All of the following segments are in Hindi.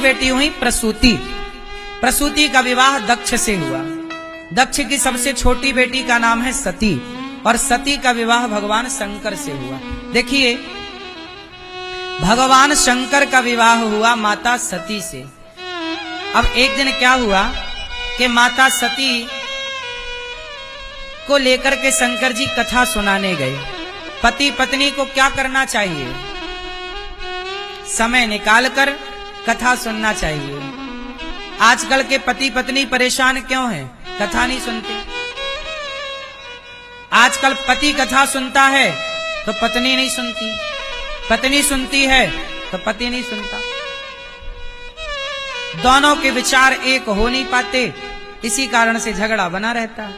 बेटी हुई प्रसूति। प्रसूति का विवाह दक्ष से हुआ। दक्ष की सबसे छोटी बेटी का नाम है सती, और सती का विवाह भगवान शंकर से हुआ। देखिए, भगवान शंकर का विवाह हुआ माता सती से। अब एक दिन क्या हुआ कि माता सती को लेकर के शंकर जी कथा सुनाने गए। पति पत्नी को क्या करना चाहिए? समय निकालकर कथा सुनना चाहिए। आजकल के पति पत्नी परेशान क्यों हैं? कथा नहीं सुनते। आजकल पति कथा सुनता है तो पत्नी नहीं सुनती, पत्नी सुनती है तो पति नहीं सुनता। दोनों के विचार एक हो नहीं पाते, इसी कारण से झगड़ा बना रहता है।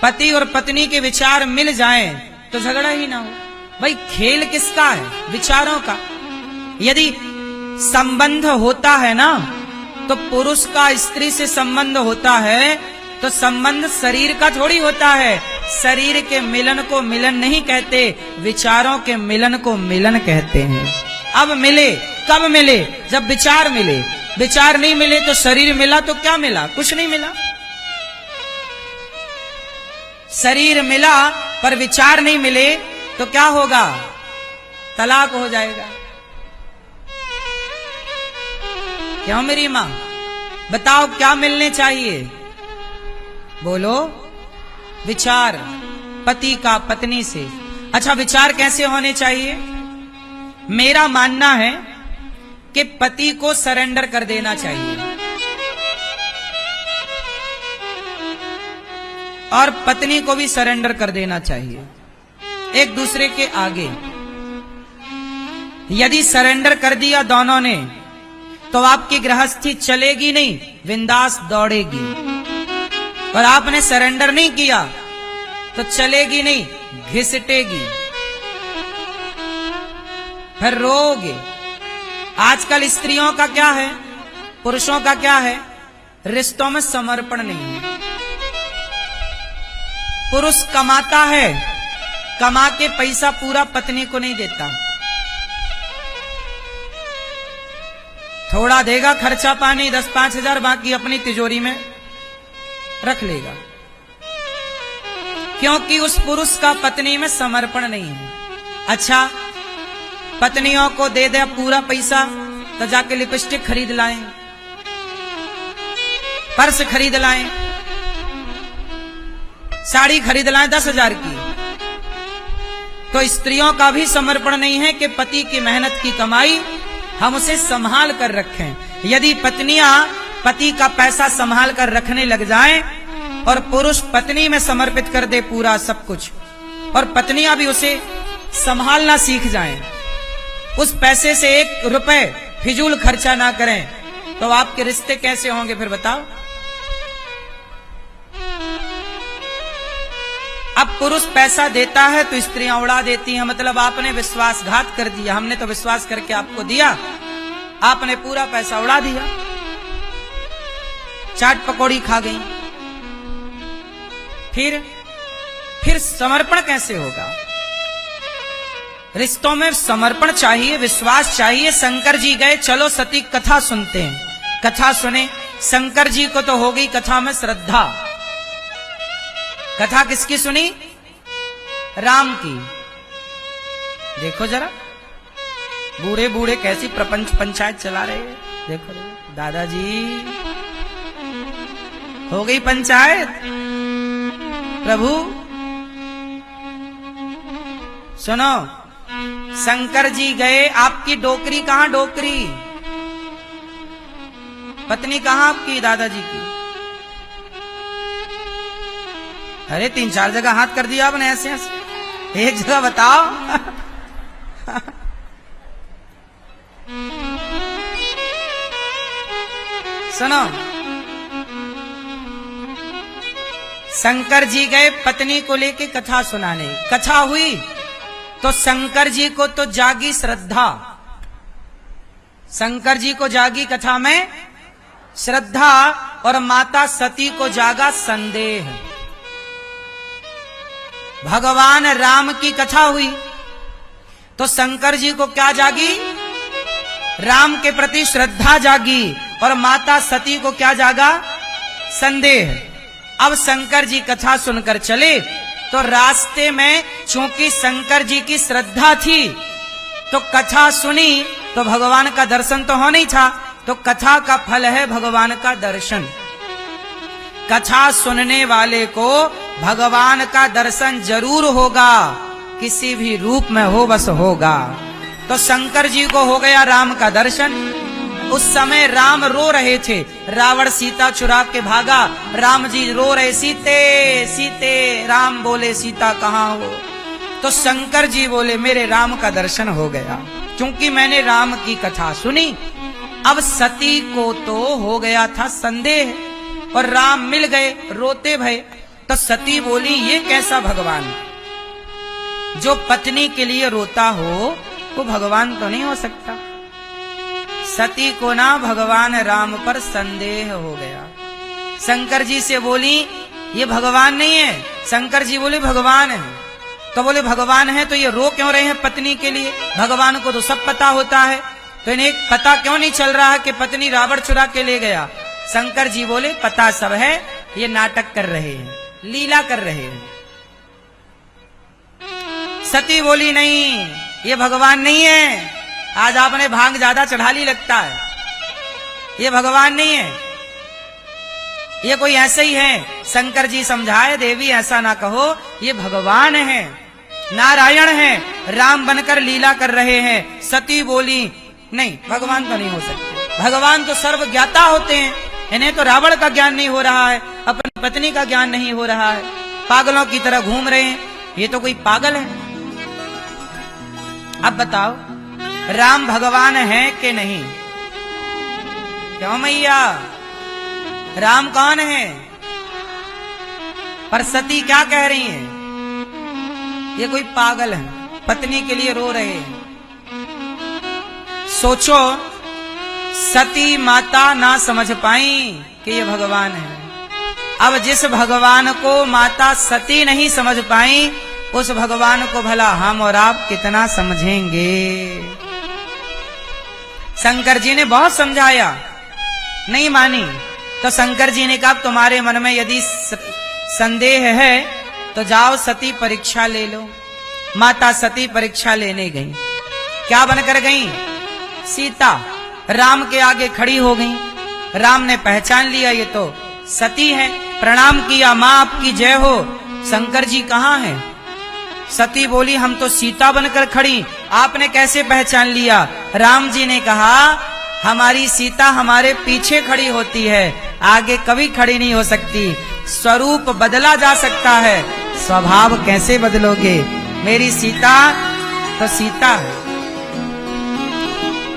पति और पत्नी के विचार मिल जाएं तो झगड़ा ही ना हो। भाई खेल किसका है? विचारों का। यदि संबंध होता है ना, तो पुरुष का स्त्री से संबंध होता है तो संबंध शरीर का थोड़ी होता है। शरीर के मिलन को मिलन नहीं कहते, विचारों के मिलन को मिलन कहते हैं। अब मिले, कब मिले? जब विचार मिले। विचार नहीं मिले तो शरीर मिला तो क्या मिला? कुछ नहीं मिला। शरीर मिला पर विचार नहीं मिले तो क्या होगा? तलाक हो जाएगा। क्यों मेरी मां? बताओ क्या मिलने चाहिए? बोलो। विचार पति का पत्नी से। अच्छा, विचार कैसे होने चाहिए? मेरा मानना है कि पति को सरेंडर कर देना चाहिए और पत्नी को भी सरेंडर कर देना चाहिए एक दूसरे के आगे। यदि सरेंडर कर दिया दोनों ने तो आपकी गृहस्थी चलेगी नहीं, बिंदास दौड़ेगी। और आपने सरेंडर नहीं किया तो चलेगी नहीं, घिसटेगी, फिर रोगे। आजकल स्त्रियों का क्या है, पुरुषों का क्या है? रिश्तों में समर्पण नहीं है। पुरुष कमाता है, कमा के पैसा पूरा पत्नी को नहीं देता, थोड़ा देगा खर्चा पानी 10-5 हजार, बाकी अपनी तिजोरी में रख लेगा। क्योंकि उस पुरुष का पत्नी में समर्पण नहीं है। अच्छा, पत्नियों को दे दे पूरा पैसा तो जाके लिपस्टिक खरीद लाएं, पर्स खरीद लाएं, साड़ी खरीद लाएं 10 हजार की। तो स्त्रियों का भी समर्पण नहीं है कि पति की मेहनत की कमाई हम उसे संभाल कर रखें। यदि पत्नियां पति का पैसा संभाल कर रखने लग जाएं और पुरुष पत्नी में समर्पित कर दे पूरा सब कुछ, और पत्नियां भी उसे संभालना सीख जाएं, उस पैसे से 1 रुपए फिजूल खर्चा ना करें, तो आपके रिश्ते कैसे होंगे फिर बताओ? अब पुरुष पैसा देता है तो स्त्रियां उड़ा देती हैं, मतलब आपने विश्वासघात कर दिया। हमने तो विश्वास करके आपको दिया, आपने पूरा पैसा उड़ा दिया, चाट पकौड़ी खा गई। फिर समर्पण कैसे होगा? रिश्तों में समर्पण चाहिए, विश्वास चाहिए। शंकर जी गए, चलो सती कथा सुनते हैं। कथा सुने। शंकर जी को तो हो गई कथा में श्रद्धा। कथा किसकी सुनी? राम की। देखो जरा, बूढ़े बूढ़े कैसी प्रपंच पंचायत चला रहे हैं। देखो दादाजी, हो गई पंचायत। प्रभु सुनो, शंकर जी गए, आपकी डोकरी कहां? डोकरी पत्नी कहां आपकी? दादाजी की। अरे 3-4 जगह हाथ कर दिया आपने ऐसे ऐसे, एक जगह बताओ। सुनो, शंकर जी गए पत्नी को लेके कथा सुनाने। कथा हुई तो शंकर जी को तो जागी श्रद्धा, शंकर जी को जागी कथा में श्रद्धा, और माता सती को जागा संदेह। भगवान राम की कथा हुई तो शंकर जी को क्या जागी? राम के प्रति श्रद्धा जागी और माता सती को क्या जागा? संदेह। अब शंकर जी कथा सुनकर चले तो रास्ते में चूंकि शंकर जी की श्रद्धा थी तो कथा सुनी तो भगवान का दर्शन तो होना ही था। तो कथा का फल है भगवान का दर्शन। कथा सुनने वाले को भगवान का दर्शन जरूर होगा, किसी भी रूप में हो बस होगा। तो शंकर जी को हो गया राम का दर्शन। उस समय राम रो रहे थे, रावण सीता चुरा के भागा, राम जी रो रहे, सीते सीते। राम बोले सीता कहाँ हो? तो शंकर जी बोले मेरे राम का दर्शन हो गया, क्योंकि मैंने राम की कथा सुनी। अब सती को तो हो गया था संदेह और राम मिल गए, रोते भये। तो सती बोली ये कैसा भगवान? जो पत्नी के लिए रोता हो वो भगवान तो नहीं हो सकता। सती को ना भगवान राम पर संदेह हो गया। शंकर जी से बोली ये भगवान नहीं है। शंकर जी बोले भगवान है। तो बोले भगवान है तो ये रो क्यों रहे हैं पत्नी के लिए? भगवान को तो सब पता होता है, तो इन्हें पता क्यों नहीं चल रहा है कि पत्नी रावण चुरा के ले गया? शंकर जी बोले पता सब है, ये नाटक कर रहे हैं, लीला कर रहे हैं। सती बोली नहीं ये भगवान नहीं है, आज आपने भांग ज्यादा चढ़ा ली लगता है, ये भगवान नहीं है, ये कोई ऐसे ही है। शंकर जी समझाए देवी ऐसा ना कहो, ये भगवान है, नारायण है, राम बनकर लीला कर रहे हैं। सती बोली नहीं भगवान तो नहीं हो सकते, भगवान तो सर्व ज्ञाता होते हैं, इन्हें तो रावण का ज्ञान नहीं हो रहा है, अपनी पत्नी का ज्ञान नहीं हो रहा है, पागलों की तरह घूम रहे हैं, ये तो कोई पागल है। अब बताओ राम भगवान है कि नहीं? क्यों मैया, राम कौन है? पर सती क्या कह रही है? ये कोई पागल है, पत्नी के लिए रो रहे हैं। सोचो सती माता ना समझ पाई कि ये भगवान है। अब जिस भगवान को माता सती नहीं समझ पाई उस भगवान को भला हम और आप कितना समझेंगे? शंकर जी ने बहुत समझाया, नहीं मानी। तो शंकर जी ने कहा तुम्हारे मन में यदि संदेह है तो जाओ सती परीक्षा ले लो। माता सती परीक्षा लेने गई। क्या बनकर गई? सीता। राम के आगे खड़ी हो गई। राम ने पहचान लिया ये तो सती है, प्रणाम किया, मां आपकी जय हो। शंकर जी कहाँ हैं? सती बोली हम तो सीता बनकर खड़ी, आपने कैसे पहचान लिया? राम जी ने कहा हमारी सीता हमारे पीछे खड़ी होती है, आगे कभी खड़ी नहीं हो सकती। स्वरूप बदला जा सकता है, स्वभाव कैसे बदलोगे? मेरी सीता तो सीता है।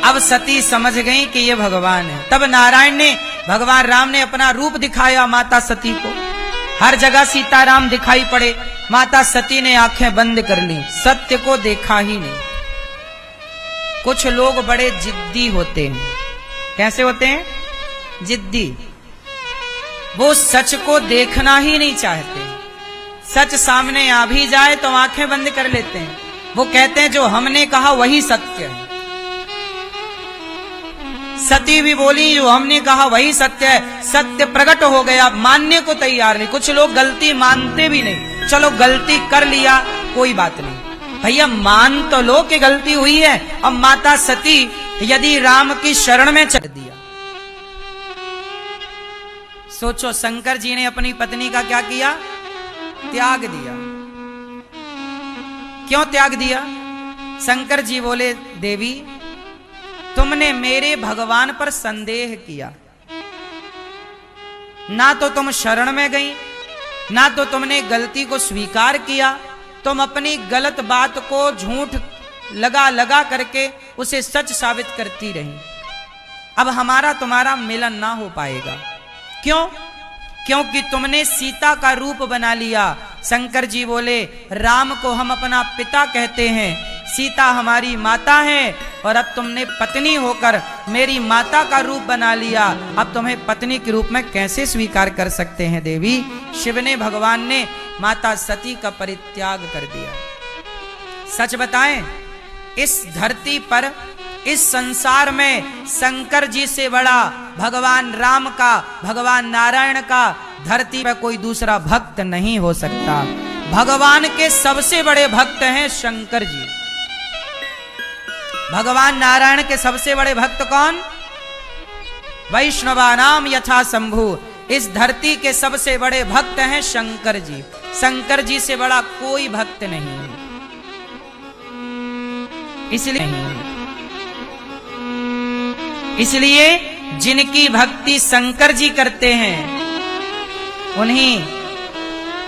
अब सती समझ गई कि ये भगवान है। तब नारायण ने, भगवान राम ने अपना रूप दिखाया माता सती को। हर जगह सीताराम दिखाई पड़े। माता सती ने आंखें बंद कर ली, सत्य को देखा ही नहीं। कुछ लोग बड़े जिद्दी होते हैं। कैसे होते हैं? जिद्दी। वो सच को देखना ही नहीं चाहते। सच सामने आ भी जाए तो आंखें बंद कर लेते हैं। वो कहते हैं जो हमने कहा वही सत्य है। सती भी बोली जो हमने कहा वही सत्य है। सत्य प्रकट हो गया, मानने को तैयार नहीं। कुछ लोग गलती मानते भी नहीं। चलो गलती कर लिया कोई बात नहीं, भैया मान तो लो कि गलती हुई है। अब माता सती यदि राम की शरण में चल दिया, सोचो शंकर जी ने अपनी पत्नी का क्या किया? त्याग दिया। क्यों त्याग दिया? शंकर जी बोले देवी तुमने मेरे भगवान पर संदेह किया, ना तो तुम शरण में गई, ना तो तुमने गलती को स्वीकार किया। तुम अपनी गलत बात को झूठ लगा लगा करके उसे सच साबित करती रही। अब हमारा तुम्हारा मिलन ना हो पाएगा। क्यों? क्योंकि तुमने सीता का रूप बना लिया। शंकर जी बोले राम को हम अपना पिता कहते हैं, सीता हमारी माता है, और अब तुमने पत्नी होकर मेरी माता का रूप बना लिया। अब तुम्हें पत्नी के रूप में कैसे स्वीकार कर सकते हैं देवी? शिव ने, भगवान ने माता सती का परित्याग कर दिया। सच बताएं, इस धरती पर इस संसार में शंकर जी से बड़ा भगवान राम का, भगवान नारायण का धरती पर कोई दूसरा भक्त नहीं हो सकता। भगवान के सबसे बड़े भक्त हैं शंकर जी। भगवान नारायण के सबसे बड़े भक्त कौन? वैष्णवानाम यथा शंभु। इस धरती के सबसे बड़े भक्त हैं शंकर जी। शंकर जी से बड़ा कोई भक्त नहीं है। इसलिए जिनकी भक्ति शंकर जी करते हैं, उन्हीं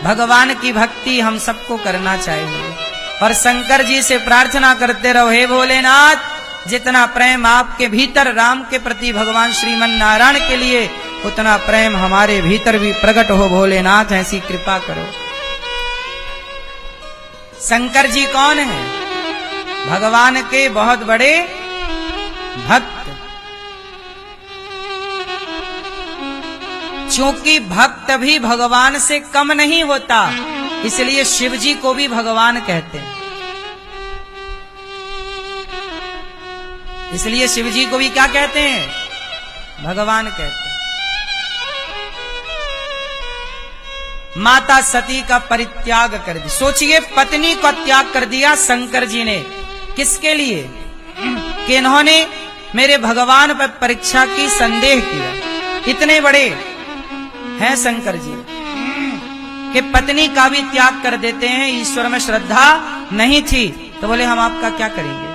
भगवान की भक्ति हम सबको करना चाहिए। और शंकर जी से प्रार्थना करते रहो, हे भोलेनाथ, जितना प्रेम आपके भीतर राम के प्रति भगवान श्रीमन नारायण के लिए, उतना प्रेम हमारे भीतर भी प्रकट हो भोलेनाथ, ऐसी कृपा करो। शंकर जी कौन है? भगवान के बहुत बड़े भक्त। क्योंकि भक्त भी भगवान से कम नहीं होता, इसलिए शिव जी को भी भगवान कहते हैं। इसलिए शिव जी को भी क्या कहते हैं? भगवान कहते हैं। माता सती का परित्याग कर दिया। सोचिए, पत्नी का त्याग कर दिया शंकर जी ने। किसके लिए? कि इन्होंने मेरे भगवान पर परीक्षा की, संदेह किया। इतने बड़े हैं शंकर जी कि पत्नी का भी त्याग कर देते हैं। ईश्वर में श्रद्धा नहीं थी तो बोले हम आपका क्या करेंगे।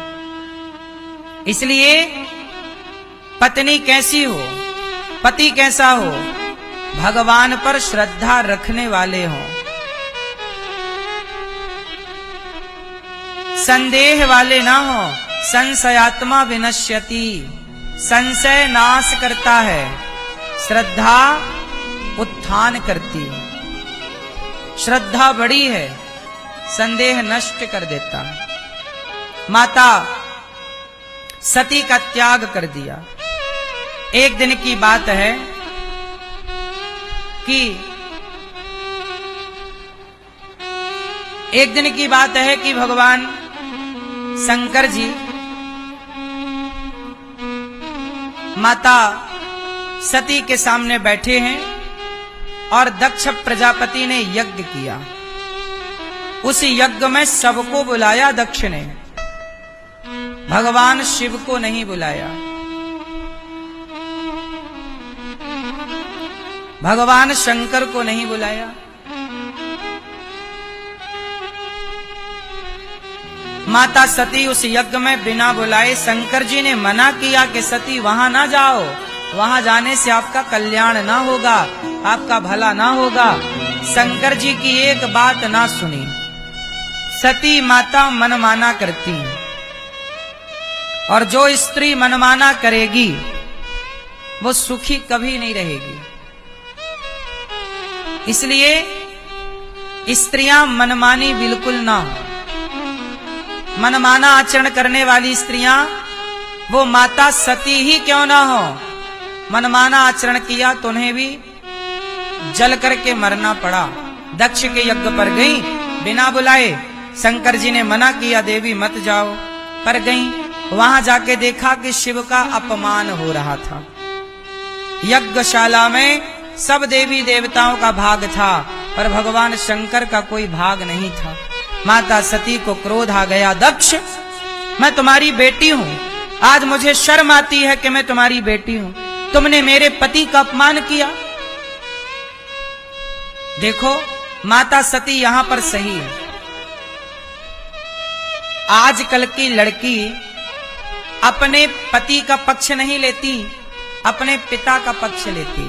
इसलिए पत्नी कैसी हो, पति कैसा हो, भगवान पर श्रद्धा रखने वाले हों, संदेह वाले ना हो। संशयात्मा विनश्यति, संशय नाश करता है, श्रद्धा उत्थान करती है। श्रद्धा बड़ी है, संदेह नष्ट कर देता है। माता सती का त्याग कर दिया। एक दिन की बात है कि भगवान शंकर जी माता सती के सामने बैठे हैं और दक्ष प्रजापति ने यज्ञ किया। उस यज्ञ में सबको बुलाया दक्ष ने, भगवान शिव को नहीं बुलाया। भगवान शंकर को नहीं बुलाया। माता सती उस यज्ञ में बिना बुलाए, शंकर जी ने मना किया कि सती वहां ना जाओ, वहां जाने से आपका कल्याण ना होगा, आपका भला ना होगा। शंकर जी की एक बात ना सुनी। सती माता मनमाना करती, और जो स्त्री मनमाना करेगी वो सुखी कभी नहीं रहेगी। इसलिए स्त्रियां मनमानी बिल्कुल ना हो। मनमाना आचरण करने वाली स्त्रियां वो माता सती ही क्यों ना हो, मनमाना आचरण किया तो उन्हें भी जल करके मरना पड़ा। दक्ष के यज्ञ पर गई बिना बुलाए। शंकर जी ने मना किया, देवी मत जाओ, पर गई। वहां जाके देखा कि शिव का अपमान हो रहा था। यज्ञशाला में सब देवी देवताओं का भाग था, पर भगवान शंकर का कोई भाग नहीं था। माता सती को क्रोध आ गया, दक्ष मैं तुम्हारी बेटी हूं, आज मुझे शर्म आती है कि मैं तुम्हारी बेटी हूं, तुमने मेरे पति का अपमान किया। देखो माता सती यहां पर सही है। आजकल की लड़की अपने पति का पक्ष नहीं लेती, अपने पिता का पक्ष लेती।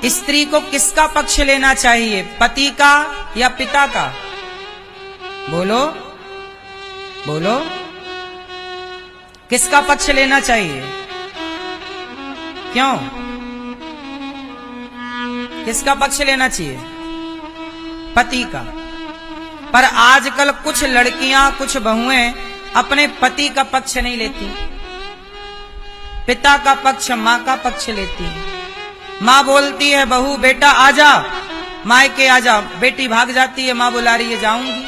स्त्री को किसका पक्ष लेना चाहिए, पति का या पिता का? बोलो बोलो, किसका पक्ष लेना चाहिए? क्यों, किसका पक्ष लेना चाहिए? पति का। पर आजकल कुछ लड़कियां, कुछ बहुएं अपने पति का पक्ष नहीं लेती, पिता का पक्ष, मां का पक्ष लेती। माँ बोलती है बहू बेटा आजा, मायके आजा, बेटी भाग जाती है, माँ बुला रही है जाऊंगी।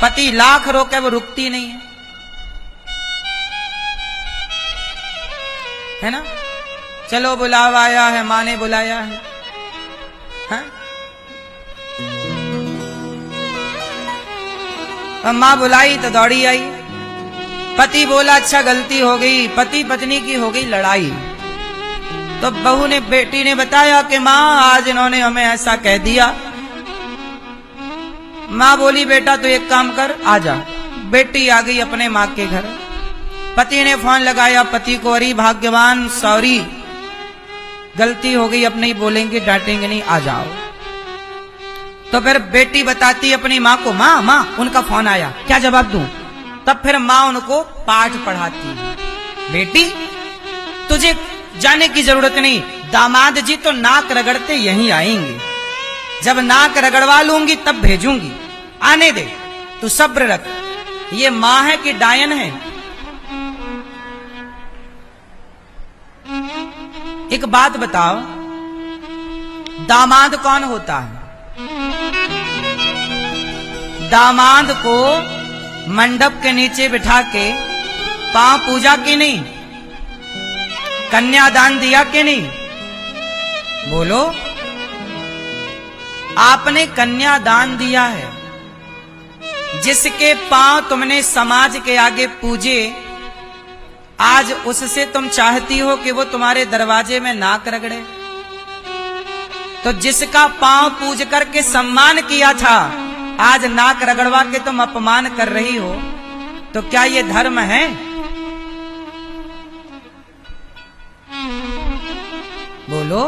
पति लाख रोके वो रुकती नहीं है ना। चलो बुलावा आया है, माँ ने बुलाया है, हाँ? माँ बुलाई तो दौड़ी आई। पति बोला अच्छा गलती हो गई, पति पत्नी की हो गई लड़ाई। तो बहू ने, बेटी ने बताया कि माँ आज इन्होंने हमें ऐसा कह दिया। माँ बोली बेटा तो एक काम कर, आ जा। बेटी आ गई अपने माँ के घर। पति ने फोन लगाया पति को, अरे भाग्यवान सॉरी गलती हो गई, अब नहीं बोलेंगे डांटेंगे नहीं, आ जाओ। तो फिर बेटी बताती अपनी माँ को, माँ माँ उनका फोन आया, क्या जवाब दूं? तब फिर माँ उनको पाठ पढ़ाती, बेटी तुझे जाने की जरूरत नहीं, दामाद जी तो नाक रगड़ते यहीं आएंगे, जब नाक रगड़वा लूंगी तब भेजूंगी, आने दे, तू सब्र रख। ये माँ है कि डायन है? एक बात बताओ, दामाद कौन होता है? दामाद को मंडप के नीचे बिठा के पांव पूजा की नहीं, कन्यादान दिया कि नहीं? बोलो, आपने कन्यादान दिया है। जिसके पांव तुमने समाज के आगे पूजे, आज उससे तुम चाहती हो कि वो तुम्हारे दरवाजे में नाक रगड़े? तो जिसका पांव पूज करके सम्मान किया था, आज नाक रगड़वा के तुम अपमान कर रही हो, तो क्या ये धर्म है? बोलो।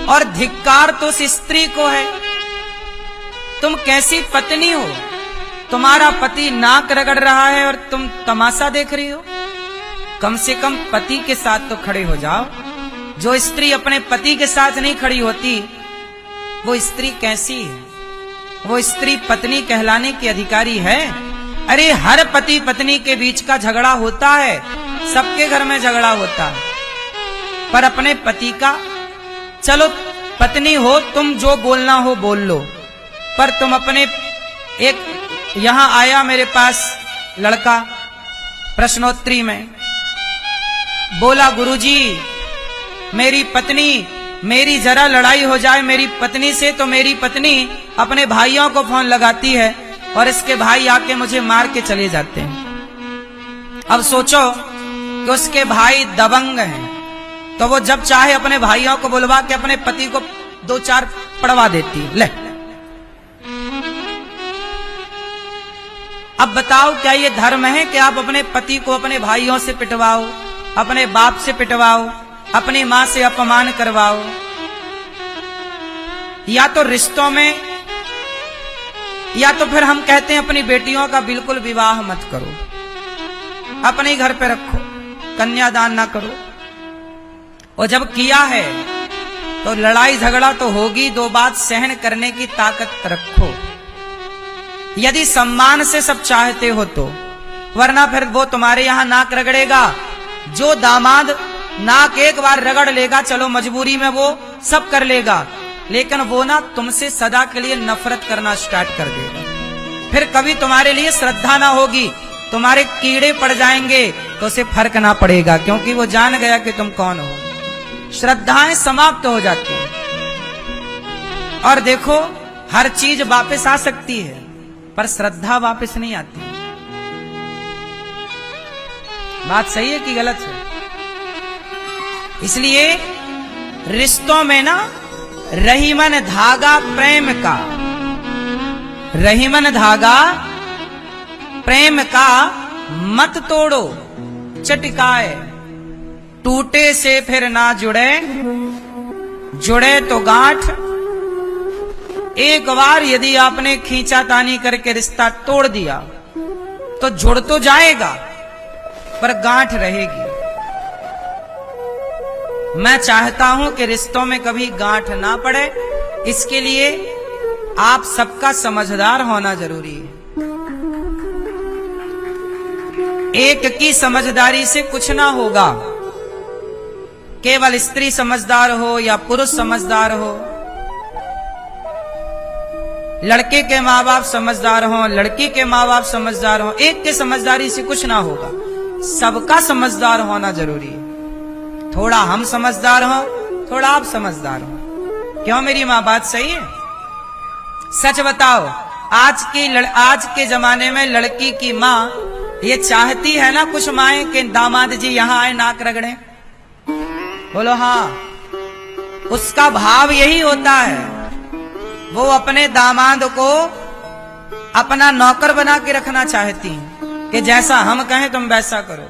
और धिक्कार तो उस स्त्री को है। तुम कैसी पत्नी हो? तुम्हारा पति नाक रगड़ रहा है और तुम तमाशा देख रही हो। कम से कम पति के साथ तो खड़े हो जाओ। जो स्त्री अपने पति के साथ नहीं खड़ी होती, वो स्त्री कैसी है? वो स्त्री पत्नी कहलाने की अधिकारी है? अरे हर पति पत्नी के बीच का झगड़ा होता है, सबके घर में झगड़ा होता है, पर अपने पति का, चलो पत्नी हो तुम, जो बोलना हो बोल लो, पर तुम अपने, एक यहां आया मेरे पास लड़का प्रश्नोत्तरी में, बोला गुरुजी मेरी पत्नी, मेरी जरा लड़ाई हो जाए मेरी पत्नी से तो मेरी पत्नी अपने भाइयों को फोन लगाती है और इसके भाई आके मुझे मार के चले जाते हैं। अब सोचो कि उसके भाई दबंग हैं, तो वो जब चाहे अपने भाइयों को बुलवा के अपने पति को 2-4 पड़वा देती। ले अब बताओ, क्या ये धर्म है कि आप अपने पति को अपने भाइयों से पिटवाओ, अपने बाप से पिटवाओ, अपनी मां से अपमान करवाओ? या तो रिश्तों में, या तो फिर हम कहते हैं अपनी बेटियों का बिल्कुल विवाह मत करो, अपने घर पे रखो, कन्यादान ना करो। और जब किया है तो लड़ाई झगड़ा तो होगी, 2 बात सहन करने की ताकत रखो, यदि सम्मान से सब चाहते हो तो, वरना फिर वो तुम्हारे यहां नाक रगड़ेगा। जो दामाद नाक एक बार रगड़ लेगा, चलो मजबूरी में वो सब कर लेगा, लेकिन वो ना तुमसे सदा के लिए नफरत करना स्टार्ट कर देगा। फिर कभी तुम्हारे लिए श्रद्धा ना होगी, तुम्हारे कीड़े पड़ जाएंगे तो उसे फर्क ना पड़ेगा, क्योंकि वो जान गया कि तुम कौन हो। श्रद्धाएं समाप्त हो जाती हैं। और देखो, हर चीज वापस आ सकती है, पर श्रद्धा वापस नहीं आती। बात सही है कि गलत है? इसलिए रिश्तों में ना रहीमन धागा प्रेम का, रहीमन धागा प्रेम का मत तोड़ो, चटकाए, टूटे से फिर ना जुड़े, जुड़े तो गांठ। एक बार यदि आपने खींचातानी करके रिश्ता तोड़ दिया तो जुड़ तो जाएगा, पर गांठ रहेगी। मैं चाहता हूं कि रिश्तों में कभी गांठ ना पड़े, इसके लिए आप सबका समझदार होना जरूरी है। एक की समझदारी से कुछ ना होगा, केवल स्त्री समझदार हो या पुरुष समझदार हो, लड़के के माँ बाप समझदार हों, लड़की के माँ बाप समझदार हों, एक के समझदारी से कुछ ना होगा, सबका समझदार होना जरूरी है। थोड़ा हम समझदार हों, थोड़ा आप समझदार हो। क्यों मेरी माँ, बात सही है? सच बताओ, आज के जमाने में लड़की की माँ ये चाहती है ना, कुछ माएं कि दामाद जी यहाँ आए नाक रगड़े? बोलो हाँ। उसका भाव यही होता है, वो अपने दामाद को अपना नौकर बना के रखना चाहती हैं कि जैसा हम कहें तुम वैसा करो।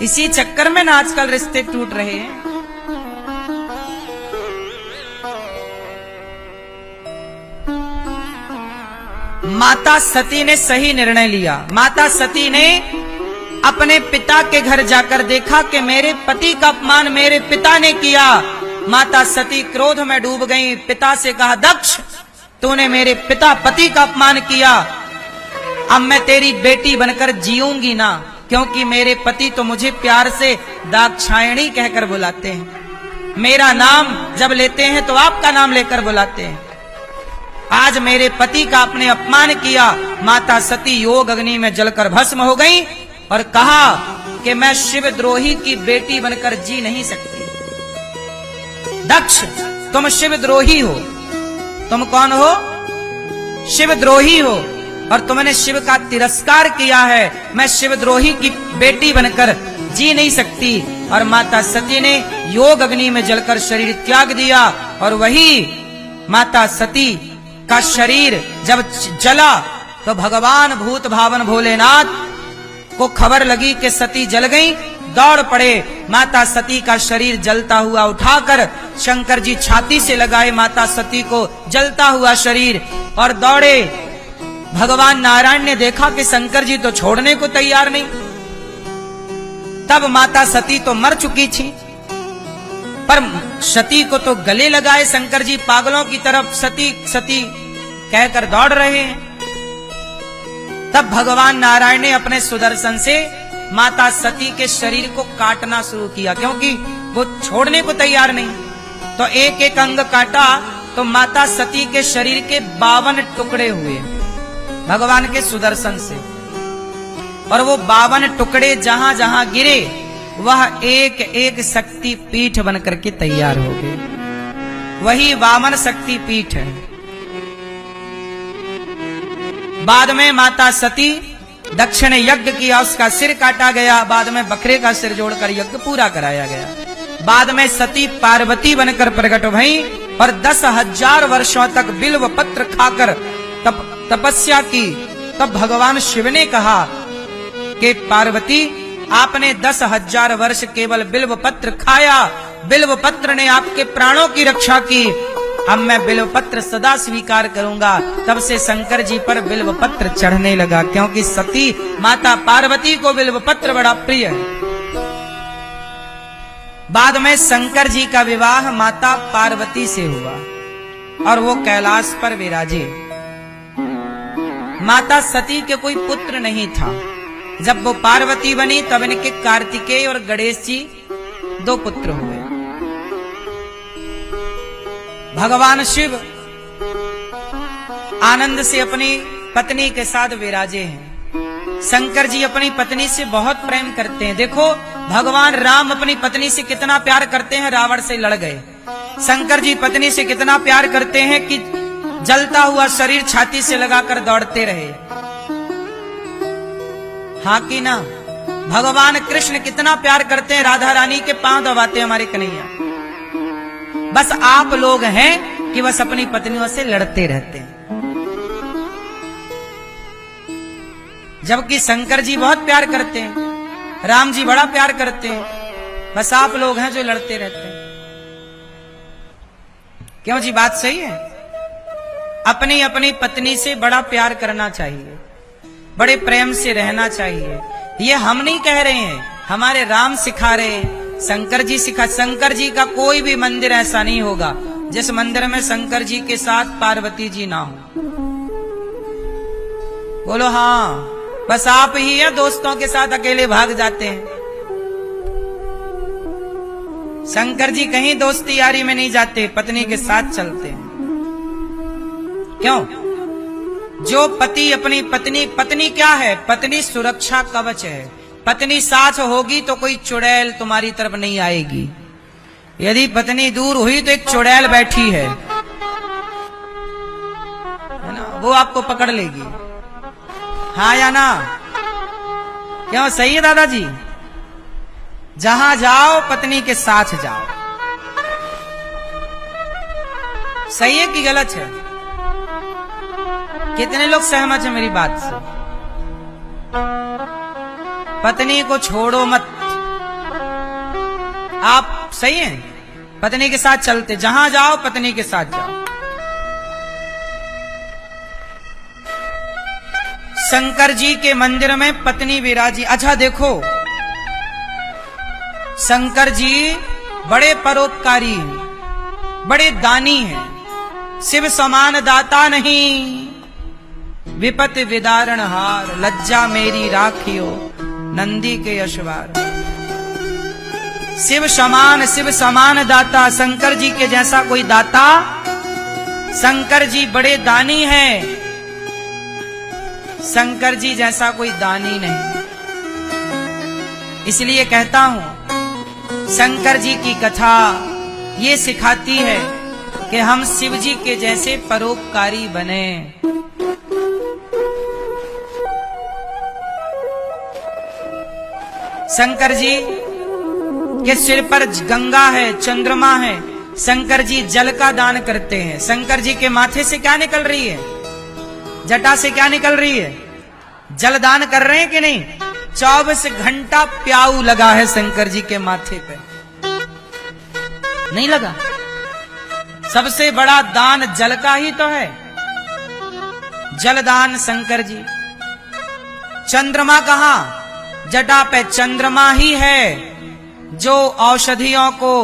इसी चक्कर में ना आजकल रिश्ते टूट रहे हैं। माता सती ने सही निर्णय लिया। माता सती ने अपने पिता के घर जाकर देखा कि मेरे पति का अपमान मेरे पिता ने किया। माता सती क्रोध में डूब गई। पिता से कहा, दक्ष, तूने मेरे पिता पति का अपमान किया, अब मैं तेरी बेटी बनकर जीऊंगी ना, क्योंकि मेरे पति तो मुझे प्यार से दाक्षायणी कहकर बुलाते हैं, मेरा नाम जब लेते हैं तो आपका नाम लेकर बुलाते हैं। आज मेरे पति का आपने अपमान किया। माता सती योग अग्नि में जलकर भस्म हो गई और कहा कि मैं शिवद्रोही की बेटी बनकर जी नहीं सकती। दक्ष, तुम शिवद्रोही हो। तुम कौन हो? शिवद्रोही हो, और तुमने शिव का तिरस्कार किया है। मैं शिवद्रोही की बेटी बनकर जी नहीं सकती। और माता सती ने योग अग्नि में जलकर शरीर त्याग दिया। और वही माता सती का शरीर जब जला तो भगवान भूत भावन भोलेनाथ को खबर लगी कि सती जल गई। दौड़ पड़े, माता सती का शरीर जलता हुआ उठाकर शंकर जी छाती से लगाए माता सती को जलता हुआ शरीर, और दौड़े। भगवान नारायण ने देखा कि शंकर जी तो छोड़ने को तैयार नहीं। तब माता सती तो मर चुकी थी, पर सती को तो गले लगाए शंकर जी, पागलों की तरफ सती सती कहकर दौड़ रहे हैं। तब भगवान नारायण ने अपने सुदर्शन से माता सती के शरीर को काटना शुरू किया, क्योंकि वो छोड़ने को तैयार नहीं। तो एक एक अंग काटा तो माता सती के शरीर के 52 टुकड़े हुए भगवान के सुदर्शन से। और वो 52 टुकड़े जहां जहां गिरे वह एक एक शक्ति पीठ बनकर के तैयार हो गए। वही वामन शक्ति पीठ है। बाद में माता सती दक्ष ने यज्ञ किया, उसका सिर काटा गया। बाद में बकरे का सिर जोड़कर यज्ञ पूरा कराया गया। बाद में सती पार्वती बनकर प्रकट भई और 10,000 वर्षों तक बिल्व पत्र खाकर तपस्या की। तब भगवान शिव ने कहा कि पार्वती, आपने 10,000 वर्ष केवल बिल्व पत्र खाया, बिल्व पत्र ने आपके प्राणों की रक्षा की, अब मैं बिल्व पत्र सदा स्वीकार करूंगा। तब से शंकर जी पर बिल्व पत्र चढ़ने लगा, क्योंकि सती माता पार्वती को बिल्व पत्र बड़ा प्रिय है। बाद में शंकर जी का विवाह माता पार्वती से हुआ और वो कैलाश पर विराजे। माता सती के कोई पुत्र नहीं था। जब वो पार्वती बनी तब इनके कार्तिकेय और गणेश जी 2 पुत्र हुए। भगवान शिव आनंद से अपनी पत्नी के साथ विराजे हैं। शंकर जी अपनी पत्नी से बहुत प्रेम करते हैं। देखो भगवान राम अपनी पत्नी से कितना प्यार करते हैं, रावण से लड़ गए। शंकर जी पत्नी से कितना प्यार करते हैं कि जलता हुआ शरीर छाती से लगाकर दौड़ते रहे। हाँ कि ना? भगवान कृष्ण कितना प्यार करते हैं, राधा रानी के पांव दबाते हैं हमारे कन्हैया। बस आप लोग हैं कि बस अपनी पत्नियों से लड़ते रहते हैं। जबकि शंकर जी बहुत प्यार करते हैं, राम जी बड़ा प्यार करते हैं, बस आप लोग हैं जो लड़ते रहते हैं। क्यों जी, बात सही है? अपनी अपनी पत्नी से बड़ा प्यार करना चाहिए, बड़े प्रेम से रहना चाहिए। ये हम नहीं कह रहे हैं, हमारे राम सिखा रहे हैं, शंकर जी सिखा। शंकर जी का कोई भी मंदिर ऐसा नहीं होगा जिस मंदिर में शंकर जी के साथ पार्वती जी ना हो। बोलो हाँ। बस आप ही है दोस्तों के साथ अकेले भाग जाते हैं। शंकर जी कहीं दोस्ती यारी में नहीं जाते, पत्नी के साथ चलते हैं। क्यों? जो पति अपनी पत्नी क्या है? पत्नी सुरक्षा कवच है। पत्नी साथ होगी तो कोई चुड़ैल तुम्हारी तरफ नहीं आएगी। यदि पत्नी दूर हुई तो एक चुड़ैल बैठी है ना, वो आपको पकड़ लेगी। हाँ या ना? क्यों? सही है दादाजी? जहां जाओ पत्नी के साथ जाओ। सही है कि गलत है? कितने लोग सहमत हैं मेरी बात से? पत्नी को छोड़ो मत। आप सही हैं? पत्नी के साथ चलते, जहां जाओ पत्नी के साथ जाओ। शंकर जी के मंदिर में पत्नी विराजी। अच्छा देखो, शंकर जी बड़े परोपकारी हैं, बड़े दानी हैं। शिव समान दाता नहीं, विपत विदारण हार, लज्जा मेरी राखियो नंदी के यशवार। शिव समान दाता, शंकर जी के जैसा कोई दाता। शंकर जी बड़े दानी हैं, शंकर जी जैसा कोई दानी नहीं। इसलिए कहता हूं, शंकर जी की कथा ये सिखाती है कि हम शिव जी के जैसे परोपकारी बने। शंकर जी के सिर पर गंगा है, चंद्रमा है। शंकर जी जल का दान करते हैं। शंकर जी के माथे से क्या निकल रही है? जटा से क्या निकल रही है? जल दान कर रहे हैं कि नहीं? 24 घंटा प्याऊ लगा है शंकर जी के माथे पे, नहीं लगा? सबसे बड़ा दान जल का ही तो है, जलदान शंकर जी। चंद्रमा कहां? जटा पे चंद्रमा ही है जो औषधियों को,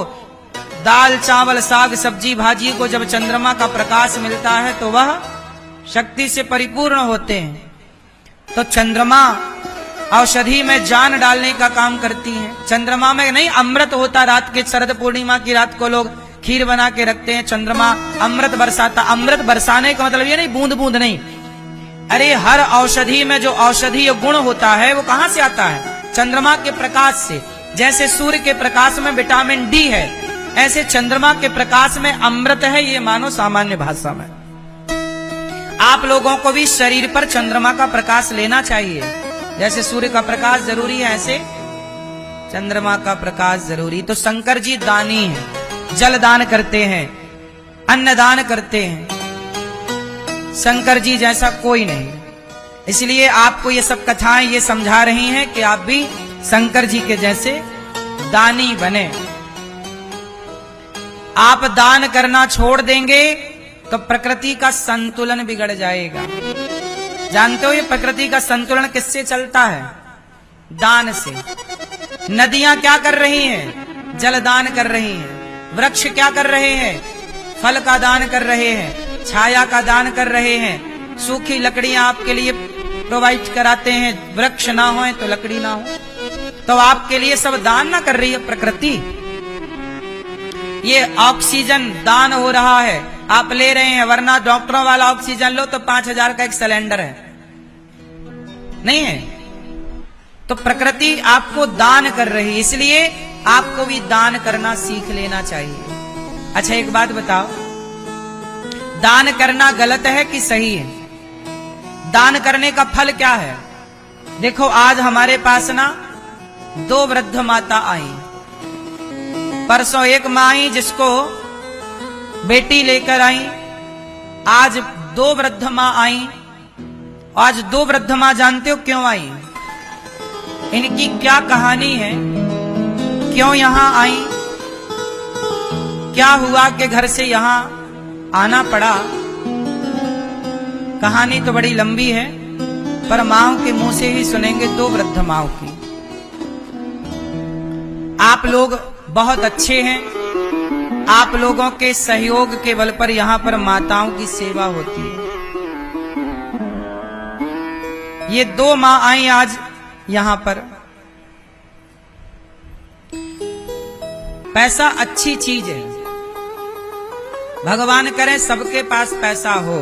दाल चावल साग सब्जी भाजी को जब चंद्रमा का प्रकाश मिलता है तो वह शक्ति से परिपूर्ण होते हैं। तो चंद्रमा औषधि में जान डालने का काम करती है। चंद्रमा में नहीं अमृत होता, रात के शरद पूर्णिमा की रात को लोग खीर बना के रखते हैं, चंद्रमा अमृत बरसाता। अमृत बरसाने का मतलब ये नहीं बूंद बूंद नहीं, अरे हर औषधि में जो औषधीय गुण होता है वो कहां से आता है? चंद्रमा के प्रकाश से। जैसे सूर्य के प्रकाश में विटामिन डी है, ऐसे चंद्रमा के प्रकाश में अमृत है, ये मानो सामान्य भाषा में। आप लोगों को भी शरीर पर चंद्रमा का प्रकाश लेना चाहिए। जैसे सूर्य का प्रकाश जरूरी है, ऐसे चंद्रमा का प्रकाश जरूरी। तो शंकर जी दानी हैं, जल दान करते हैं, अन्न दान करते हैं। शंकर जी जैसा कोई नहीं। इसलिए आपको ये सब कथाएं ये समझा रही हैं कि आप भी शंकर जी के जैसे दानी बने। आप दान करना छोड़ देंगे तो प्रकृति का संतुलन बिगड़ जाएगा। जानते हो ये प्रकृति का संतुलन किससे चलता है? दान से। नदियां क्या कर रही हैं? जल दान कर रही हैं। वृक्ष क्या कर रहे हैं? फल का दान कर रहे हैं, छाया का दान कर रहे हैं। सूखी लकड़ियां आपके लिए प्रोवाइड कराते हैं, वृक्ष ना हो तो लकड़ी ना हो, तो आपके लिए सब दान ना कर रही है प्रकृति। ये ऑक्सीजन दान हो रहा है, आप ले रहे हैं, वरना डॉक्टरों वाला ऑक्सीजन लो तो 5000 का एक सिलेंडर है, नहीं है? तो प्रकृति आपको दान कर रही है, इसलिए आपको भी दान करना सीख लेना चाहिए। अच्छा एक बात बताओ, दान करना गलत है कि सही है? दान करने का फल क्या है? देखो आज हमारे पास ना 2 वृद्ध माता आई। परसों एक माँ आई जिसको बेटी लेकर आई, आज 2 वृद्ध माँ आई। आज 2 वृद्ध माँ जानते हो क्यों आई? इनकी क्या कहानी है, क्यों यहां आई, क्या हुआ कि घर से यहां आना पड़ा? कहानी तो बड़ी लंबी है, पर माओ के मुंह से ही सुनेंगे 2 वृद्ध माओ की। आप लोग बहुत अच्छे हैं, आप लोगों के सहयोग के बल पर यहां पर माताओं की सेवा होती है। ये 2 माँ आई आज यहां पर। पैसा अच्छी चीज है। भगवान करें सबके पास पैसा हो।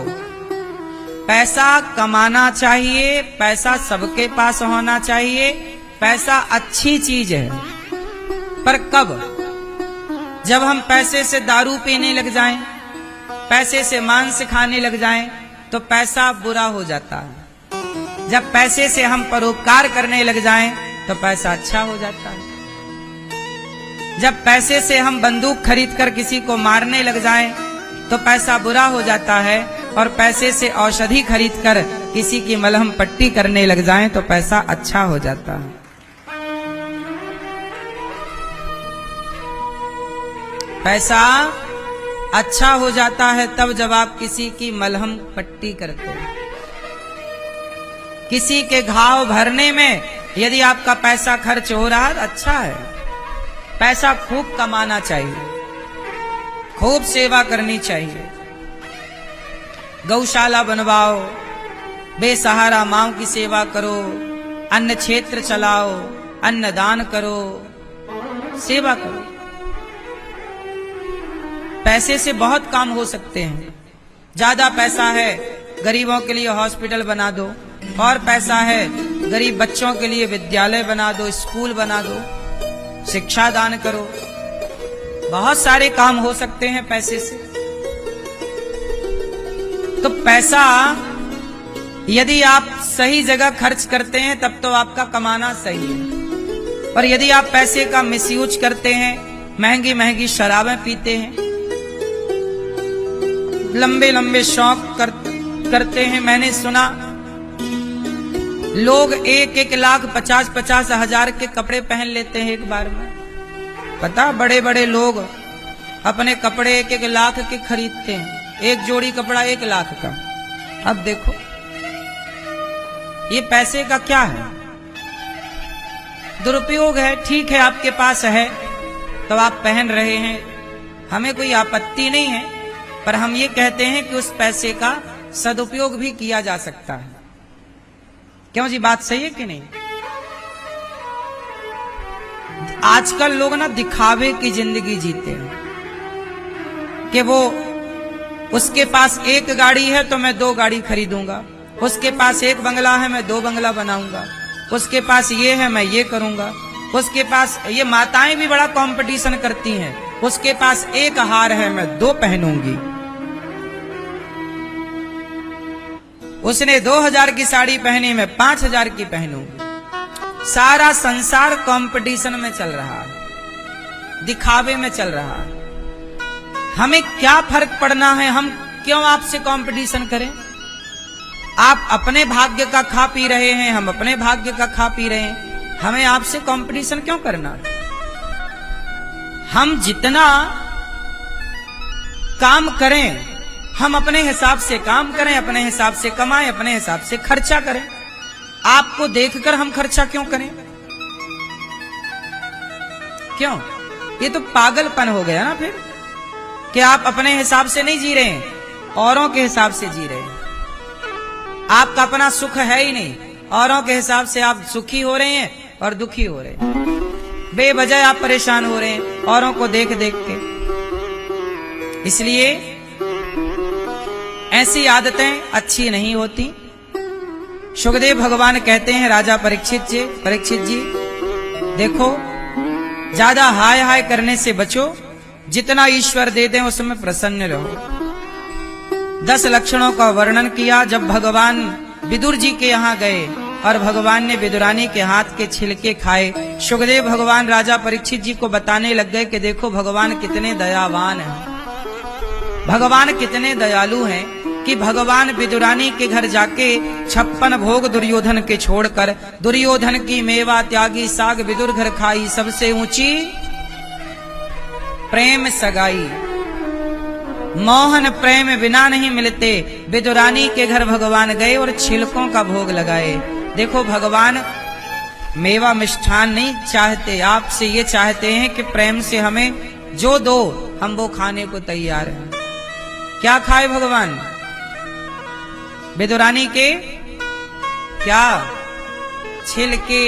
पैसा कमाना चाहिए, पैसा सबके पास होना चाहिए। पैसा अच्छी चीज है, पर कब? जब हम पैसे से दारू पीने लग जाएं, पैसे से मांस खाने लग जाएं, तो पैसा बुरा हो जाता है। जब पैसे से हम परोपकार करने लग जाएं, तो पैसा अच्छा हो जाता है। जब पैसे से हम बंदूक खरीदकर किसी को मारने लग जाएं, तो पैसा बुरा हो जाता है। और पैसे से औषधि खरीदकर किसी की मलहम पट्टी करने लग जाएं, तो पैसा अच्छा हो जाता है। पैसा अच्छा हो जाता है तब जब आप किसी की मलहम पट्टी करते हैं। किसी के घाव भरने में यदि आपका पैसा खर्च हो रहा है, अच्छा है। पैसा खूब कमाना चाहिए, खूब सेवा करनी चाहिए। गौशाला बनवाओ, बेसहारा मांओं की सेवा करो, अन्न क्षेत्र चलाओ, अन्न दान करो, सेवा करो। पैसे से बहुत काम हो सकते हैं। ज्यादा पैसा है, गरीबों के लिए हॉस्पिटल बना दो। और पैसा है, गरीब बच्चों के लिए विद्यालय बना दो, स्कूल बना दो, शिक्षा दान करो। बहुत सारे काम हो सकते हैं पैसे से। तो पैसा यदि आप सही जगह खर्च करते हैं तब तो आपका कमाना सही है। और यदि आप पैसे का मिसयूज करते हैं, महंगी महंगी शराबें पीते हैं, लंबे लंबे शौक करते हैं। मैंने सुना लोग 1,50,50 हजार के कपड़े पहन लेते हैं एक बार में। पता, बड़े बड़े लोग अपने कपड़े 1 लाख के खरीदते हैं। एक जोड़ी कपड़ा 1 लाख का। अब देखो ये पैसे का क्या है? दुरुपयोग है। ठीक है, आपके पास है तो आप पहन रहे हैं, हमें कोई आपत्ति नहीं है। पर हम ये कहते हैं कि उस पैसे का सदुपयोग भी किया जा सकता है। क्यों जी, बात सही है कि नहीं? आजकल लोग ना दिखावे की जिंदगी जीते हैं कि वो उसके पास 1 गाड़ी है तो मैं 2 गाड़ी खरीदूंगा, उसके पास 1 बंगला है मैं 2 बंगला बनाऊंगा, उसके पास ये है मैं ये करूंगा, उसके पास ये माताएं भी बड़ा कंपटीशन करती हैं, उसके पास 1 हार है मैं 2 पहनूंगी, उसने 2000 की साड़ी पहनी मैं 5000 की पहनूंगी। सारा संसार कंपटीशन में चल रहा है, दिखावे में चल रहा है। हमें क्या फर्क पड़ना है? हम क्यों आपसे कंपटीशन करें? आप अपने भाग्य का खा पी रहे हैं, हम अपने भाग्य का खा पी रहे हैं। हमें आपसे कंपटीशन क्यों करना है? हम जितना काम करें, हम अपने हिसाब से काम करें, अपने हिसाब से कमाएं, अपने हिसाब से खर्चा करें। आपको देखकर हम खर्चा क्यों करें? क्यों? ये तो पागलपन हो गया ना फिर, कि आप अपने हिसाब से नहीं जी रहे हैं, औरों के हिसाब से जी रहे हैं। आपका अपना सुख है ही नहीं, औरों के हिसाब से आप सुखी हो रहे हैं और दुखी हो रहे हैं। बेवजह आप परेशान हो रहे हैं औरों को देख देख के। इसलिए ऐसी आदतें अच्छी नहीं होती। सुखदेव भगवान कहते हैं राजा परीक्षित जी देखो, ज्यादा हाय हाय करने से बचो, जितना ईश्वर दे दें उसमें प्रसन्न रहो। 10 लक्षणों का वर्णन किया। जब भगवान विदुर जी के यहाँ गए और भगवान ने विदुरानी के हाथ के छिलके खाए, सुखदेव भगवान राजा परीक्षित जी को बताने लग गए कि देखो भगवान कितने दयावान हैं, भगवान कितने दयालु हैं कि भगवान विदुरानी के घर जाके 56 भोग दुर्योधन के छोड़कर, दुर्योधन की मेवा त्यागी साग विदुर घर खाई, सबसे ऊंची प्रेम सगाई। मोहन प्रेम बिना नहीं मिलते। विदुरानी के घर भगवान गए और छिलकों का भोग लगाए। देखो भगवान मेवा मिष्ठान नहीं चाहते, आपसे ये चाहते हैं कि प्रेम से हमें जो दो हम वो खाने को तैयार हैं। क्या खाए भगवान? विदुरानी के क्या? छिलके।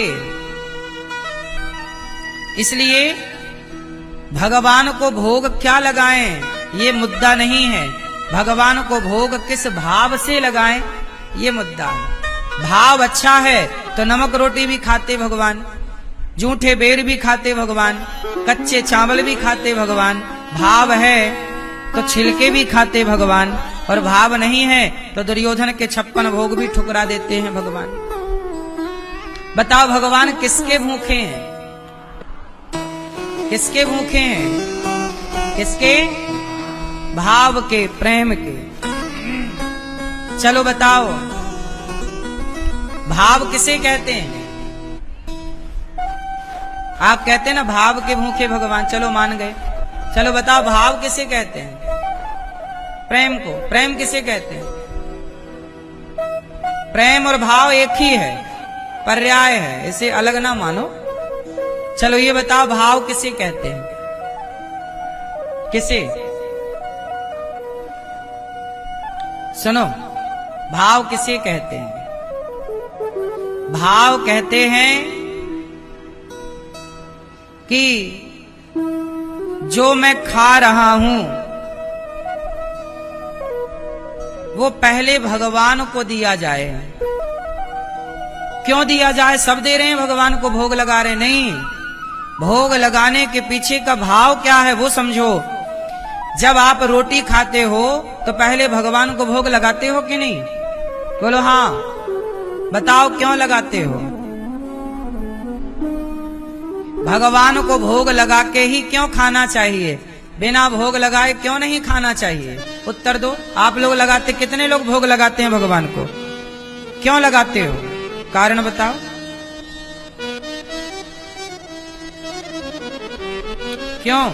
इसलिए भगवान को भोग क्या लगाएं, ये मुद्दा नहीं है। भगवान को भोग किस भाव से लगाएं, ये मुद्दा है। भाव अच्छा है तो नमक रोटी भी खाते भगवान, जूठे बेर भी खाते भगवान, कच्चे चावल भी खाते भगवान। भाव है तो छिलके भी खाते भगवान, और भाव नहीं है तो दुर्योधन के 56 भोग भी ठुकरा देते हैं भगवान। बताओ भगवान किसके भूखे हैं, किसके भूखे हैं, किसके? भाव के, प्रेम के। चलो बताओ भाव किसे कहते हैं? आप कहते हैं ना भाव के भूखे भगवान, चलो मान गए। चलो बताओ भाव किसे कहते हैं? प्रेम को। प्रेम किसे कहते हैं? प्रेम और भाव एक ही है, पर्याय है, इसे अलग ना मानो। चलो ये बताओ भाव किसे कहते हैं? किसे? सुनो, भाव किसे कहते हैं? भाव कहते हैं कि जो मैं खा रहा हूं वो पहले भगवान को दिया जाए। क्यों दिया जाए? सब दे रहे हैं भगवान को, भोग लगा रहे नहीं। भोग लगाने के पीछे का भाव क्या है वो समझो। जब आप रोटी खाते हो तो पहले भगवान को भोग लगाते हो कि नहीं? बोलो हाँ। बताओ क्यों लगाते हो? भगवान को भोग लगा के ही क्यों खाना चाहिए? बिना भोग लगाए क्यों नहीं खाना चाहिए? उत्तर दो। आप लोग लगाते, कितने लोग भोग लगाते हैं भगवान को? क्यों लगाते हो? कारण बताओ। क्यों?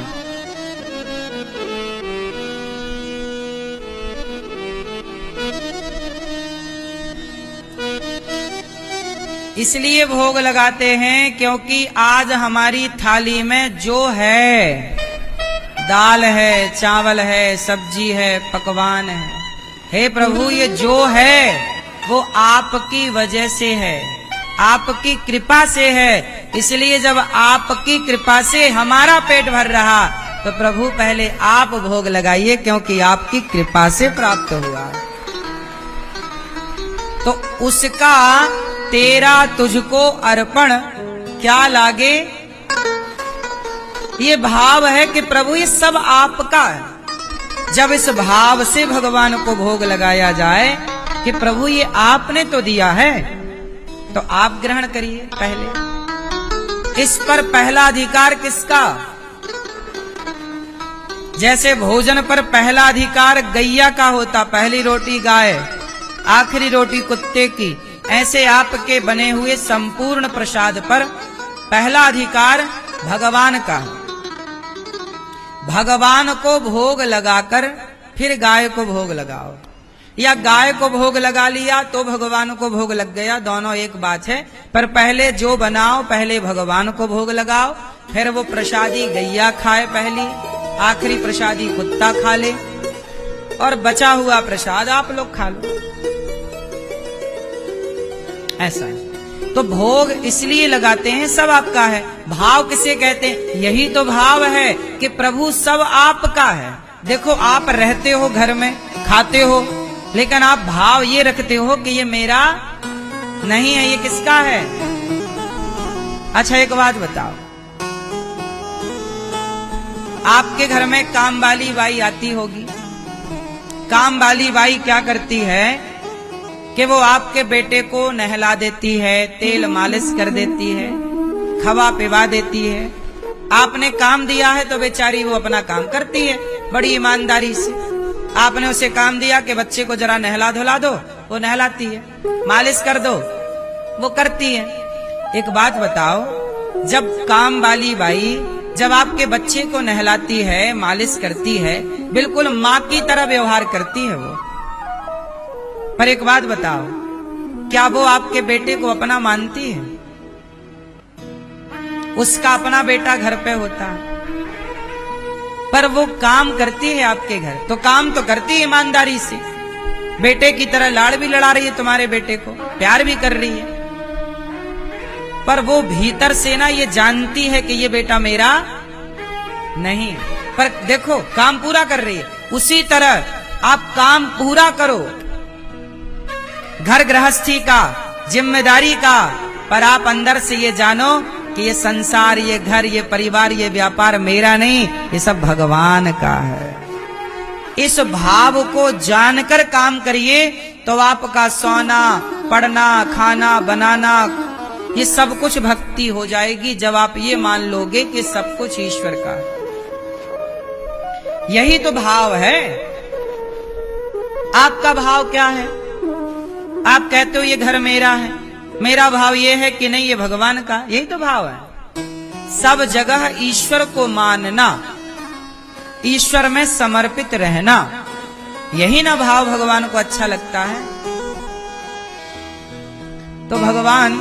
इसलिए भोग लगाते हैं क्योंकि आज हमारी थाली में जो है, दाल है, चावल है, सब्जी है, पकवान है, हे प्रभु ये जो है वो आपकी वजह से है, आपकी कृपा से है। इसलिए जब आपकी कृपा से हमारा पेट भर रहा तो प्रभु पहले आप भोग लगाइए, क्योंकि आपकी कृपा से प्राप्त हुआ। तो उसका तेरा तुझको अर्पण क्या लागे, ये भाव है कि प्रभु ये सब आपका है। जब इस भाव से भगवान को भोग लगाया जाए कि प्रभु ये आपने तो दिया है, तो आप ग्रहण करिए पहले। इस पर पहला अधिकार किसका? जैसे भोजन पर पहला अधिकार गैया का होता, पहली रोटी गाय, आखिरी रोटी कुत्ते की, ऐसे आपके बने हुए संपूर्ण प्रसाद पर पहला अधिकार भगवान का। भगवान को भोग लगाकर फिर गाय को भोग लगाओ, या गाय को भोग लगा लिया तो भगवान को भोग लग गया, दोनों एक बात है। पर पहले जो बनाओ पहले भगवान को भोग लगाओ, फिर वो प्रसादी गैया खाए पहली, आखिरी प्रसादी कुत्ता खा ले, और बचा हुआ प्रसाद आप लोग खा लो। ऐसा है। तो भोग इसलिए लगाते हैं, सब आपका है। भाव किसे कहते हैं? यही तो भाव है कि प्रभु सब आपका है। देखो आप रहते हो घर में, खाते हो, लेकिन आप भाव ये रखते हो कि ये मेरा नहीं है, ये किसका है? अच्छा एक बात बताओ, आपके घर में काम वाली बाई आती होगी। काम वाली बाई क्या करती है कि वो आपके बेटे को नहला देती है, तेल मालिश कर देती है, खवा पिवा देती है। आपने काम दिया है तो बेचारी वो अपना काम करती है बड़ी ईमानदारी से। आपने उसे काम दिया कि बच्चे को जरा नहला धुला दो, वो नहलाती है, मालिश कर दो, वो करती है। एक बात बताओ, जब काम वाली बाई जब आपके बच्चे को नहलाती है, मालिश करती है, बिल्कुल माँ की तरह व्यवहार करती है वो। पर एक बात बताओ, क्या वो आपके बेटे को अपना मानती है? उसका अपना बेटा घर पे होता, पर वो काम करती है आपके घर, तो काम तो करती है ईमानदारी से, बेटे की तरह लाड़ भी लड़ा रही है तुम्हारे बेटे को, प्यार भी कर रही है। पर वो भीतर से ना ये जानती है कि ये बेटा मेरा नहीं, पर देखो काम पूरा कर रही है। उसी तरह आप काम पूरा करो, घर गृहस्थी का, जिम्मेदारी का, पर आप अंदर से ये जानो कि ये संसार, ये घर, ये परिवार, ये व्यापार मेरा नहीं, ये सब भगवान का है। इस भाव को जानकर काम करिए तो आपका सोना, पढ़ना, खाना, बनाना, ये सब कुछ भक्ति हो जाएगी। जब आप ये मान लोगे कि सब कुछ ईश्वर का है, यही तो भाव है। आपका भाव क्या है? आप कहते हो ये घर मेरा है, मेरा भाव ये है कि नहीं ये भगवान का, यही तो भाव है। सब जगह ईश्वर को मानना, ईश्वर में समर्पित रहना, यही ना भाव भगवान को अच्छा लगता है। तो भगवान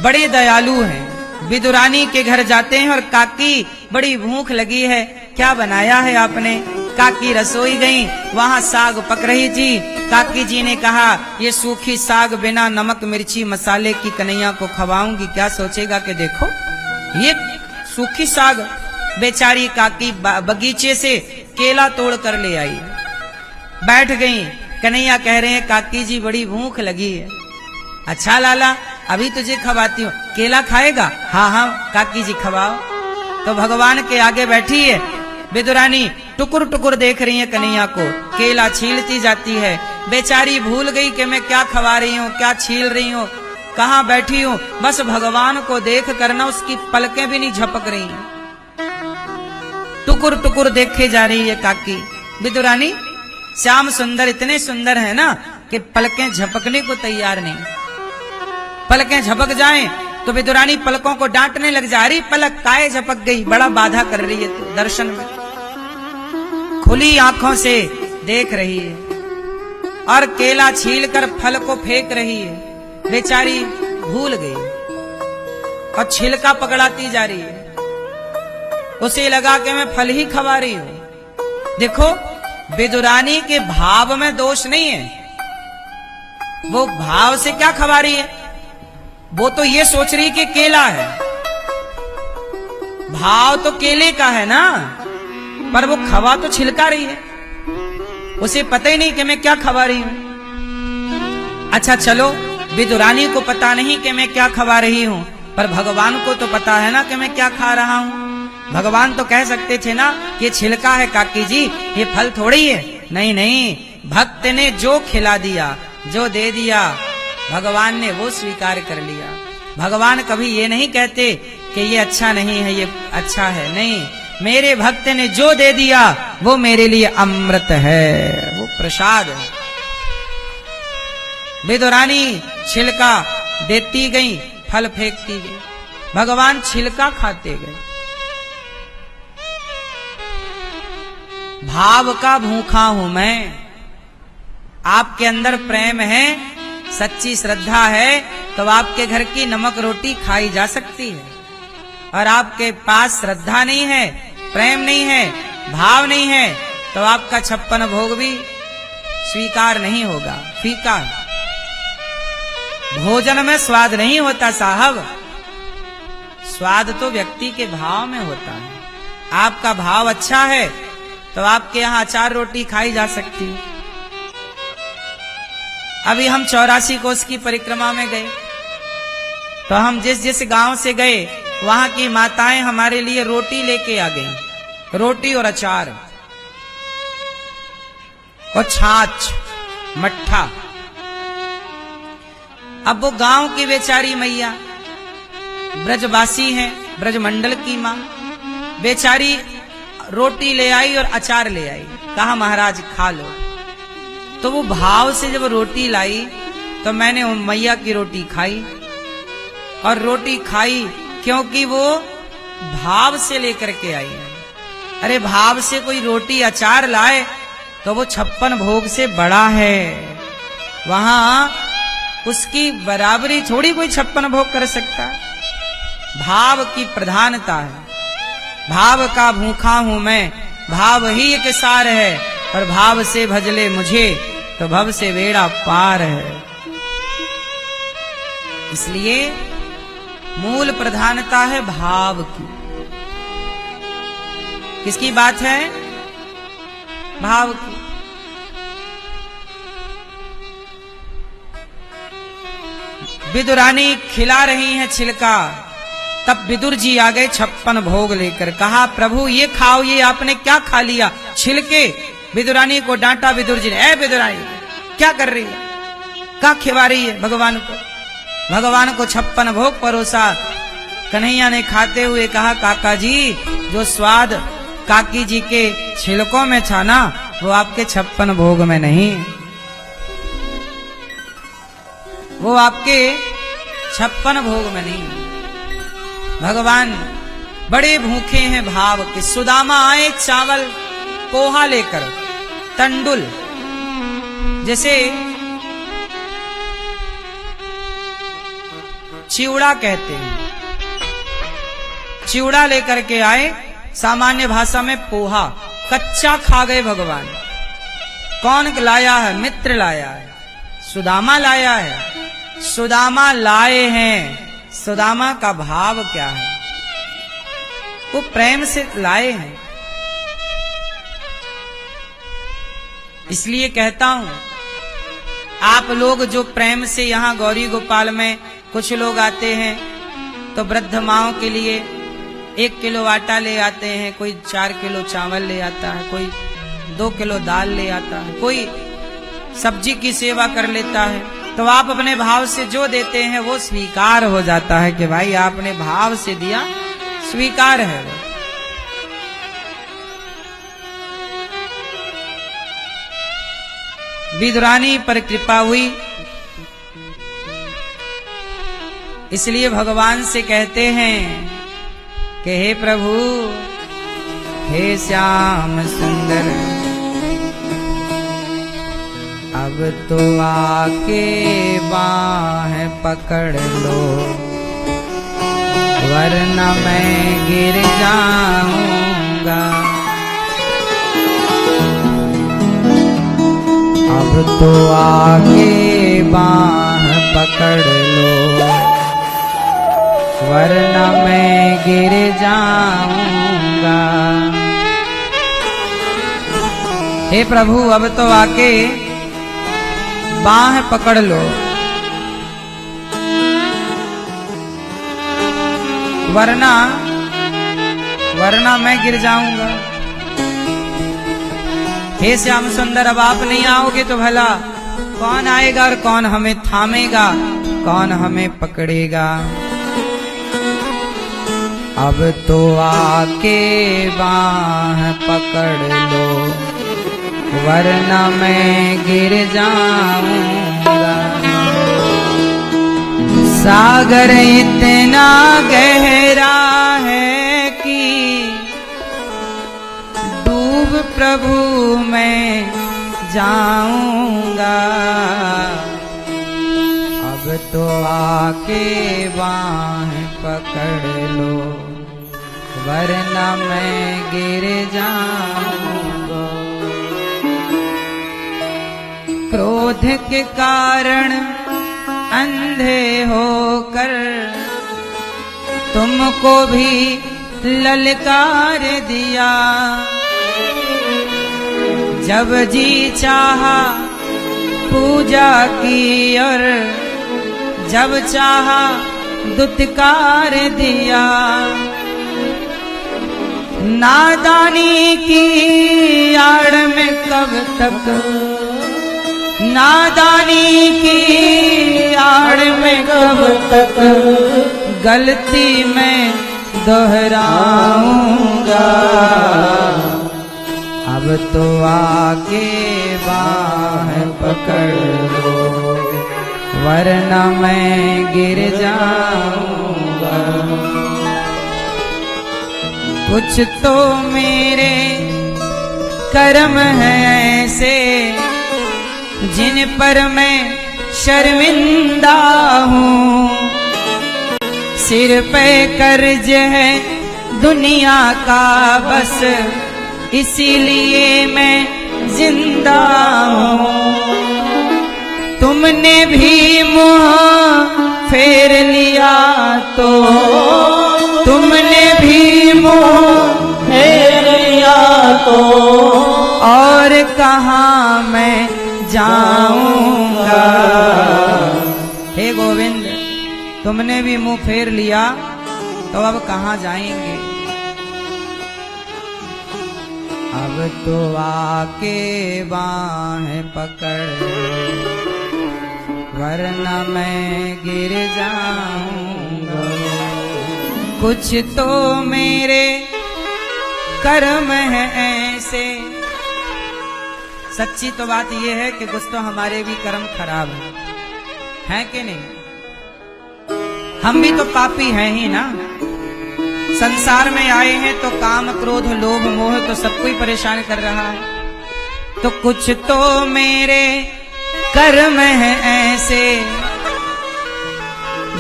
बड़े दयालु हैं। विदुरानी के घर जाते हैं और काकी बड़ी भूख लगी है, क्या बनाया है आपने? काकी रसोई गई, वहां साग पक रही थी। काकी जी ने कहा ये सूखी साग बिना नमक मिर्ची मसाले की कन्हैया को खवाऊंगी, क्या सोचेगा कि देखो ये सूखी साग। बेचारी काकी बगीचे से केला तोड़ कर ले आई, बैठ गई। कन्हैया कह रहे हैं काकी जी बड़ी भूख लगी है। अच्छा लाला अभी तुझे खवाती हूँ, केला खाएगा? हाँ हाँ काकी जी खवाओ। तो भगवान के आगे बैठी है विदुरानी, टुकुर टुकुर देख रही है कन्हैया को, केला छीलती जाती है। बेचारी भूल गई कि मैं क्या खवा रही हूँ, क्या छील रही हूँ, कहाँ बैठी हूँ। बस भगवान को देख करना उसकी पलकें भी नहीं झपक रही हैं, टुकुर टुकुर देखे जा रही है काकी। विदुरानी श्याम सुंदर इतने सुंदर है ना कि पलकें झपकने को तैयार नहीं। पलकें झपक जाएं तो विदुरानी पलकों को डांटने लग जा रही, पलक काहे झपक गई, बड़ा बाधा कर रही है तू दर्शन में। खुली आंखों से देख रही है और केला छीलकर फल को फेंक रही है। बेचारी भूल गई और छिलका पकड़ाती जा रही है। उसे लगा कि मैं फल ही खवा रही हूं। देखो विदुरानी के भाव में दोष नहीं है, वो भाव से क्या खवा रही है, वो तो ये सोच रही कि केला है। भाव तो केले का है ना, पर वो खवा तो छिलका रही है। उसे पता ही नहीं कि मैं क्या खवा रही हूं। अच्छा चलो विदुरानी को पता नहीं कि मैं क्या खवा रही हूं, पर भगवान को तो पता है ना कि मैं क्या खा रहा हूं। भगवान तो कह सकते थे ना ये छिलका है काकी जी, ये फल थोड़ी है। नहीं नहीं, भक्त ने जो खिला दिया, जो दे दिया, भगवान ने वो स्वीकार कर लिया। भगवान कभी ये नहीं कहते कि ये अच्छा नहीं है, ये अच्छा है। नहीं, मेरे भक्त ने जो दे दिया वो मेरे लिए अमृत है, वो प्रसाद है। विदुरानी छिलका देती गई, फल फेंकती गई, भगवान छिलका खाते गए। भाव का भूखा हूं मैं। आपके अंदर प्रेम है, सच्ची श्रद्धा है तो आपके घर की नमक रोटी खाई जा सकती है। और आपके पास श्रद्धा नहीं है, प्रेम नहीं है, भाव नहीं है तो आपका 56 भोग भी स्वीकार नहीं होगा, फीका। भोजन में स्वाद नहीं होता साहब, स्वाद तो व्यक्ति के भाव में होता है। आपका भाव अच्छा है तो आपके यहाँ अचार रोटी खाई जा सकती है। अभी हम 84 कोस की परिक्रमा में गए तो हम जिस जिस गांव से गए वहां की माताएं हमारे लिए रोटी लेके आ गई, रोटी और अचार और छाछ, मट्ठा। अब वो गांव की बेचारी मैया ब्रजवासी हैं, ब्रजमंडल की मां, बेचारी रोटी ले आई और अचार ले आई, कहा महाराज खा लो। तो वो भाव से जब रोटी लाई तो मैंने मैया की रोटी खाई, और रोटी खाई क्योंकि वो भाव से लेकर के आई है। अरे भाव से कोई रोटी अचार लाए तो वो 56 भोग से बड़ा है, वहां उसकी बराबरी थोड़ी कोई 56 भोग कर सकता है। भाव की प्रधानता है। भाव का भूखा हूं मैं, भाव ही एक सार है, और भाव से भजले मुझे तो भव से बेड़ा पार है। इसलिए मूल प्रधानता है भाव की। किसकी बात है? भाव की। विदुरानी खिला रही हैं छिलका, तब विदुर जी आ गए 56 भोग लेकर। कहा प्रभु ये खाओ, ये आपने क्या खा लिया? छिलके। विदुरानी को डांटा विदुर जी ने, ए विदुरानी क्या कर रही है, क्या खिला रही है भगवान को? भगवान को 56 भोग परोसा। कन्हैया ने खाते हुए कहा काका जी, जो स्वाद काकी जी के छिलकों में था ना, वो आपके 56 भोग में नहीं, वो आपके 56 भोग में नहीं। भगवान बड़े भूखे हैं भाव के। सुदामा आए चावल पोहा लेकर, तंडुल, जैसे चिवड़ा कहते हैं, चिवड़ा लेकर के आए, सामान्य भाषा में पोहा। कच्चा खा गए भगवान। कौन लाया है? मित्र लाया है, सुदामा लाया है। सुदामा लाए हैं। सुदामा का भाव क्या है? वो प्रेम से लाए हैं। इसलिए कहता हूं, आप लोग जो प्रेम से यहाँ गौरी गोपाल में कुछ लोग आते हैं तो वृद्ध माओं के लिए 1 किलो आटा ले आते हैं, कोई 4 किलो चावल ले आता है, कोई 2 किलो दाल ले आता है, कोई सब्जी की सेवा कर लेता है। तो आप अपने भाव से जो देते हैं वो स्वीकार हो जाता है कि भाई आपने भाव से दिया, स्वीकार है वो। विदुरानी पर कृपा हुई, इसलिए भगवान से कहते हैं कि हे प्रभु, हे श्याम सुंदर, अब तो आके बाहें पकड़ लो, वरना मैं गिर जाऊंगा। अब तो आके बाह पकड़ लो, वरना मैं गिर जाऊंगा। हे प्रभु, अब तो आके बाह पकड़ लो, वरना मैं गिर जाऊंगा। हे श्याम सुंदर, अब आप नहीं आओगे तो भला कौन आएगा और कौन हमें थामेगा, कौन हमें पकड़ेगा? अब तो आके बाह पकड़ लो, वरना मैं गिर जाऊंगा। सागर इतना गहरा है कि डूब प्रभु मैं जाऊंगा। अब तो आके बाहें पकड़ लो, वरना मैं गिर जाऊंगा। क्रोध के कारण अंधे होकर तुमको भी ललकार दिया। जब जी चाहा पूजा की और जब चाहा दुत्कार दिया। नादानी की आड़ में कब तक, नादानी की आड़ में कब तक गलती मैं दोहराऊंगा। अब तो आगे बाह पकड़ लो, वरना मैं गिर जाऊंगा। कुछ तो मेरे कर्म हैं ऐसे जिन पर मैं शर्मिंदा हूँ। सिर पे कर्ज है दुनिया का बस, इसीलिए मैं जिंदा हूँ। तुमने भी मुँह फेर लिया तो, तुमने भी मुँह फेर लिया और कहाँ मैं जाऊंगा। हे गोविंद, तुमने भी मुंह फेर लिया तो अब कहाँ जाएंगे। अब तो आके बाहें पकड़, वरना मैं गिर जाऊंगा। कुछ तो मेरे कर्म है ऐसे। सच्ची तो बात यह है कि कुछ तो हमारे भी कर्म खराब है कि नहीं। हम भी तो पापी हैं ही ना। संसार में आए हैं तो काम क्रोध लोभ मोह तो सबको ही परेशान कर रहा है। तो कुछ तो मेरे कर्म है ऐसे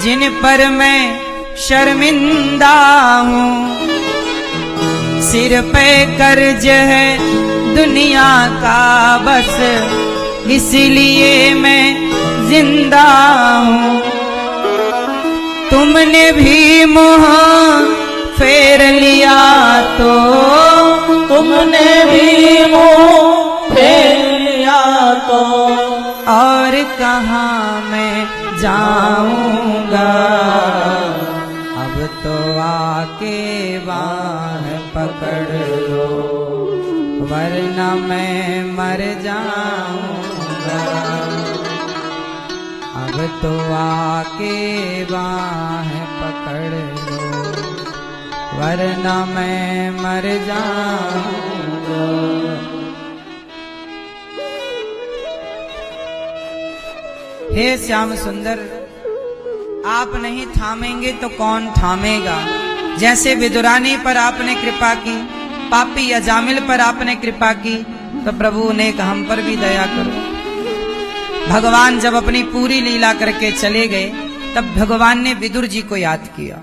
जिन पर मैं शर्मिंदा हूँ। सिर पे कर्ज है दुनिया का बस, इसलिए मैं जिंदा हूँ। तुमने भी मुँह फेर लिया तो, तुमने भी मुँह फेर लिया तो, और कहाँ मैं जाऊंगा। अब तो आके बाह पकड़ लो, वरना मैं मर जाऊंगा। अब तो आके बाह पकड़ लो, वरना मैं मर जाऊंगा। हे श्याम सुंदर, आप नहीं थामेंगे तो कौन थामेगा। जैसे विदुरानी पर आपने कृपा की, पापी अजामिल पर आपने कृपा की, तो प्रभु ने हम पर भी दया करो। भगवान जब अपनी पूरी लीला करके चले गए, तब भगवान ने विदुर जी को याद किया।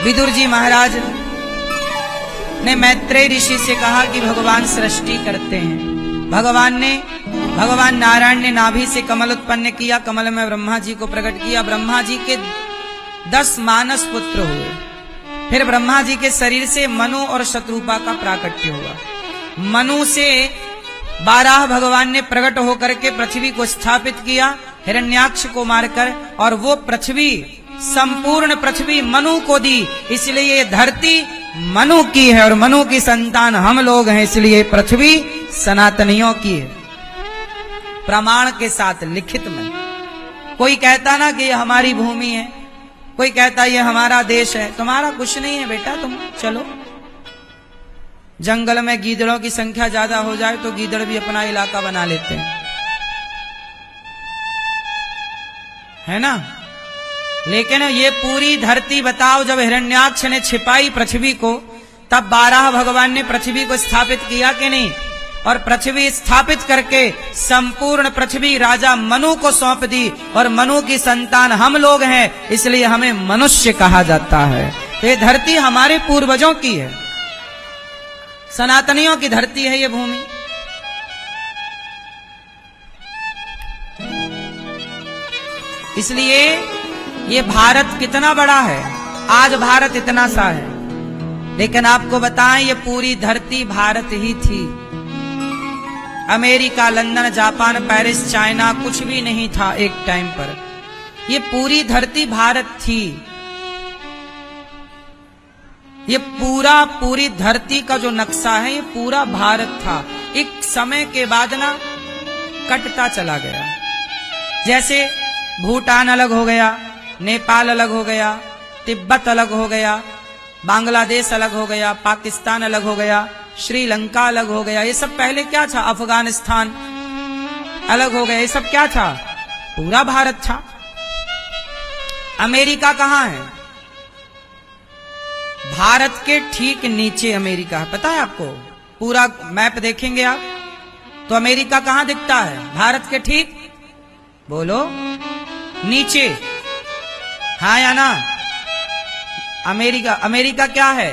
विदुर जी महाराज ने मैत्रेय ऋषि से कहा कि भगवान सृष्टि करते हैं। भगवान नारायण ने नाभि से कमल उत्पन्न किया, कमल में ब्रह्मा जी को प्रकट किया। ब्रह्मा जी के 10 मानस पुत्र हुए। फिर ब्रह्मा जी के शरीर से मनु और शत्रुपा का प्राकट्य हुआ। मनु से 12 भगवान ने प्रकट होकर के पृथ्वी को स्थापित किया, हिरण्याक्ष को मारकर, और वो पृथ्वी, संपूर्ण पृथ्वी मनु को दी। इसलिए ये धरती मनु की है और मनु की संतान हम लोग हैं, इसलिए पृथ्वी सनातनियों की है। प्रमाण के साथ लिखित में। कोई कहता ना कि ये हमारी भूमि है, कोई कहता ये हमारा देश है। तुम्हारा कुछ नहीं है बेटा, तुम चलो। जंगल में गीदड़ों की संख्या ज्यादा हो जाए तो गीदड़ भी अपना इलाका बना लेते हैं, है ना। लेकिन ये पूरी धरती बताओ, जब हिरण्याक्ष ने छिपाई पृथ्वी को, तब 12 भगवान ने पृथ्वी को स्थापित किया कि नहीं। और पृथ्वी स्थापित करके संपूर्ण पृथ्वी राजा मनु को सौंप दी, और मनु की संतान हम लोग हैं, इसलिए हमें मनुष्य कहा जाता है। तो ये धरती हमारे पूर्वजों की है, सनातनियों की धरती है ये भूमि। इसलिए ये भारत कितना बड़ा है। आज भारत इतना सा है, लेकिन आपको बताएं ये पूरी धरती भारत ही थी। America, London, Japan, Paris, China कुछ भी नहीं था एक टाइम पर। ये पूरी धरती भारत थी। ये पूरी धरती का जो नक्शा है ये पूरा भारत था। एक समय के बाद ना कटता चला गया। जैसे भूटान अलग हो गया, नेपाल अलग हो गया, तिब्बत अलग हो गया, बांग्लादेश अलग हो गया, पाकिस्तान अलग हो गया, श्रीलंका अलग हो गया। ये सब पहले क्या था? अफगानिस्तान अलग हो गया। ये सब क्या था? पूरा भारत था। अमेरिका कहाँ है? भारत के ठीक नीचे अमेरिका है। पता है आपको? पूरा मैप देखेंगे आप तो अमेरिका कहाँ दिखता है? भारत के ठीक, बोलो, नीचे। हाँ या ना? अमेरिका क्या है?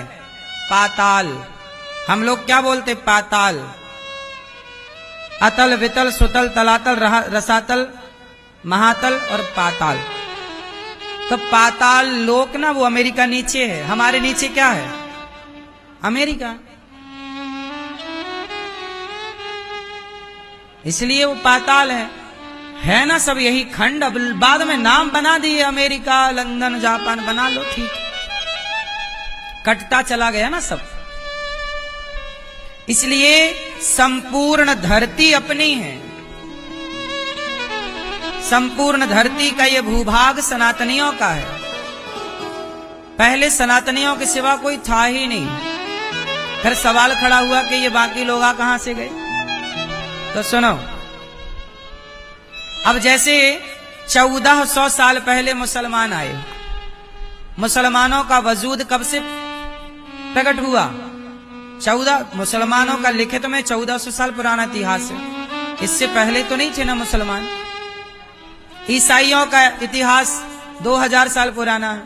पाताल। हम लोग क्या बोलते? पाताल। अतल, वितल, सुतल, तलातल, रसातल, महातल और पाताल। तो पाताल लोक ना वो अमेरिका नीचे है। हमारे नीचे क्या है? अमेरिका। इसलिए वो पाताल है ना सब यही खंड। अब बाद में नाम बना दिए अमेरिका, लंदन, जापान, बना लो, ठीक, कटता चला गया ना सब। इसलिए संपूर्ण धरती अपनी है, संपूर्ण धरती का ये भूभाग सनातनियों का है। पहले सनातनियों के सिवा कोई था ही नहीं। फिर सवाल खड़ा हुआ कि ये बाकी लोग कहां से गए। तो सुनो, अब जैसे 1400 साल पहले मुसलमान आए, मुसलमानों का वजूद कब से प्रकट हुआ? 14 मुसलमानों का लिखित में 1400 साल पुराना इतिहास है। इससे पहले तो नहीं थे ना मुसलमान। ईसाइयों का इतिहास 2000 साल पुराना है,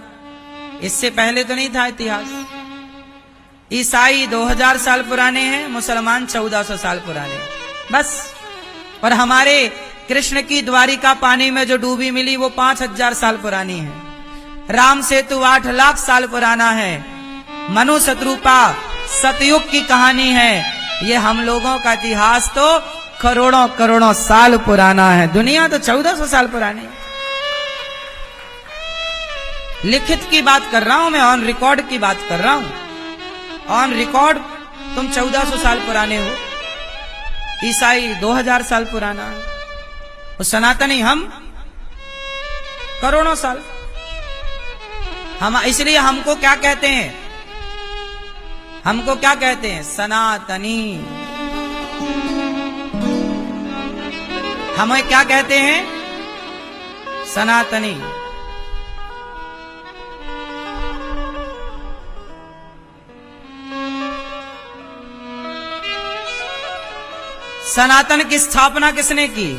इससे पहले तो नहीं था इतिहास। ईसाई 2000 साल पुराने हैं, मुसलमान 1400 साल पुराने हैं, बस। और हमारे कृष्ण की द्वारिका पानी में जो डूबी मिली वो 5000 साल पुरानी है। राम सेतु 8 लाख साल पुराना है। मनु शत्रुपा सतयुग की कहानी है। ये हम लोगों का इतिहास तो करोड़ों करोड़ों साल पुराना है। दुनिया तो 1400 साल पुरानी है। लिखित की बात कर रहा हूं मैं, ऑन रिकॉर्ड की बात कर रहा हूं। ऑन रिकॉर्ड तुम 1400 साल पुराने हो, ईसाई 2000 साल पुराना है, और सनातनी हम करोड़ों साल। हम इसलिए हमको क्या कहते हैं? हमको क्या कहते हैं? सनातनी। हमें क्या कहते हैं? सनातनी। सनातन की स्थापना किसने की?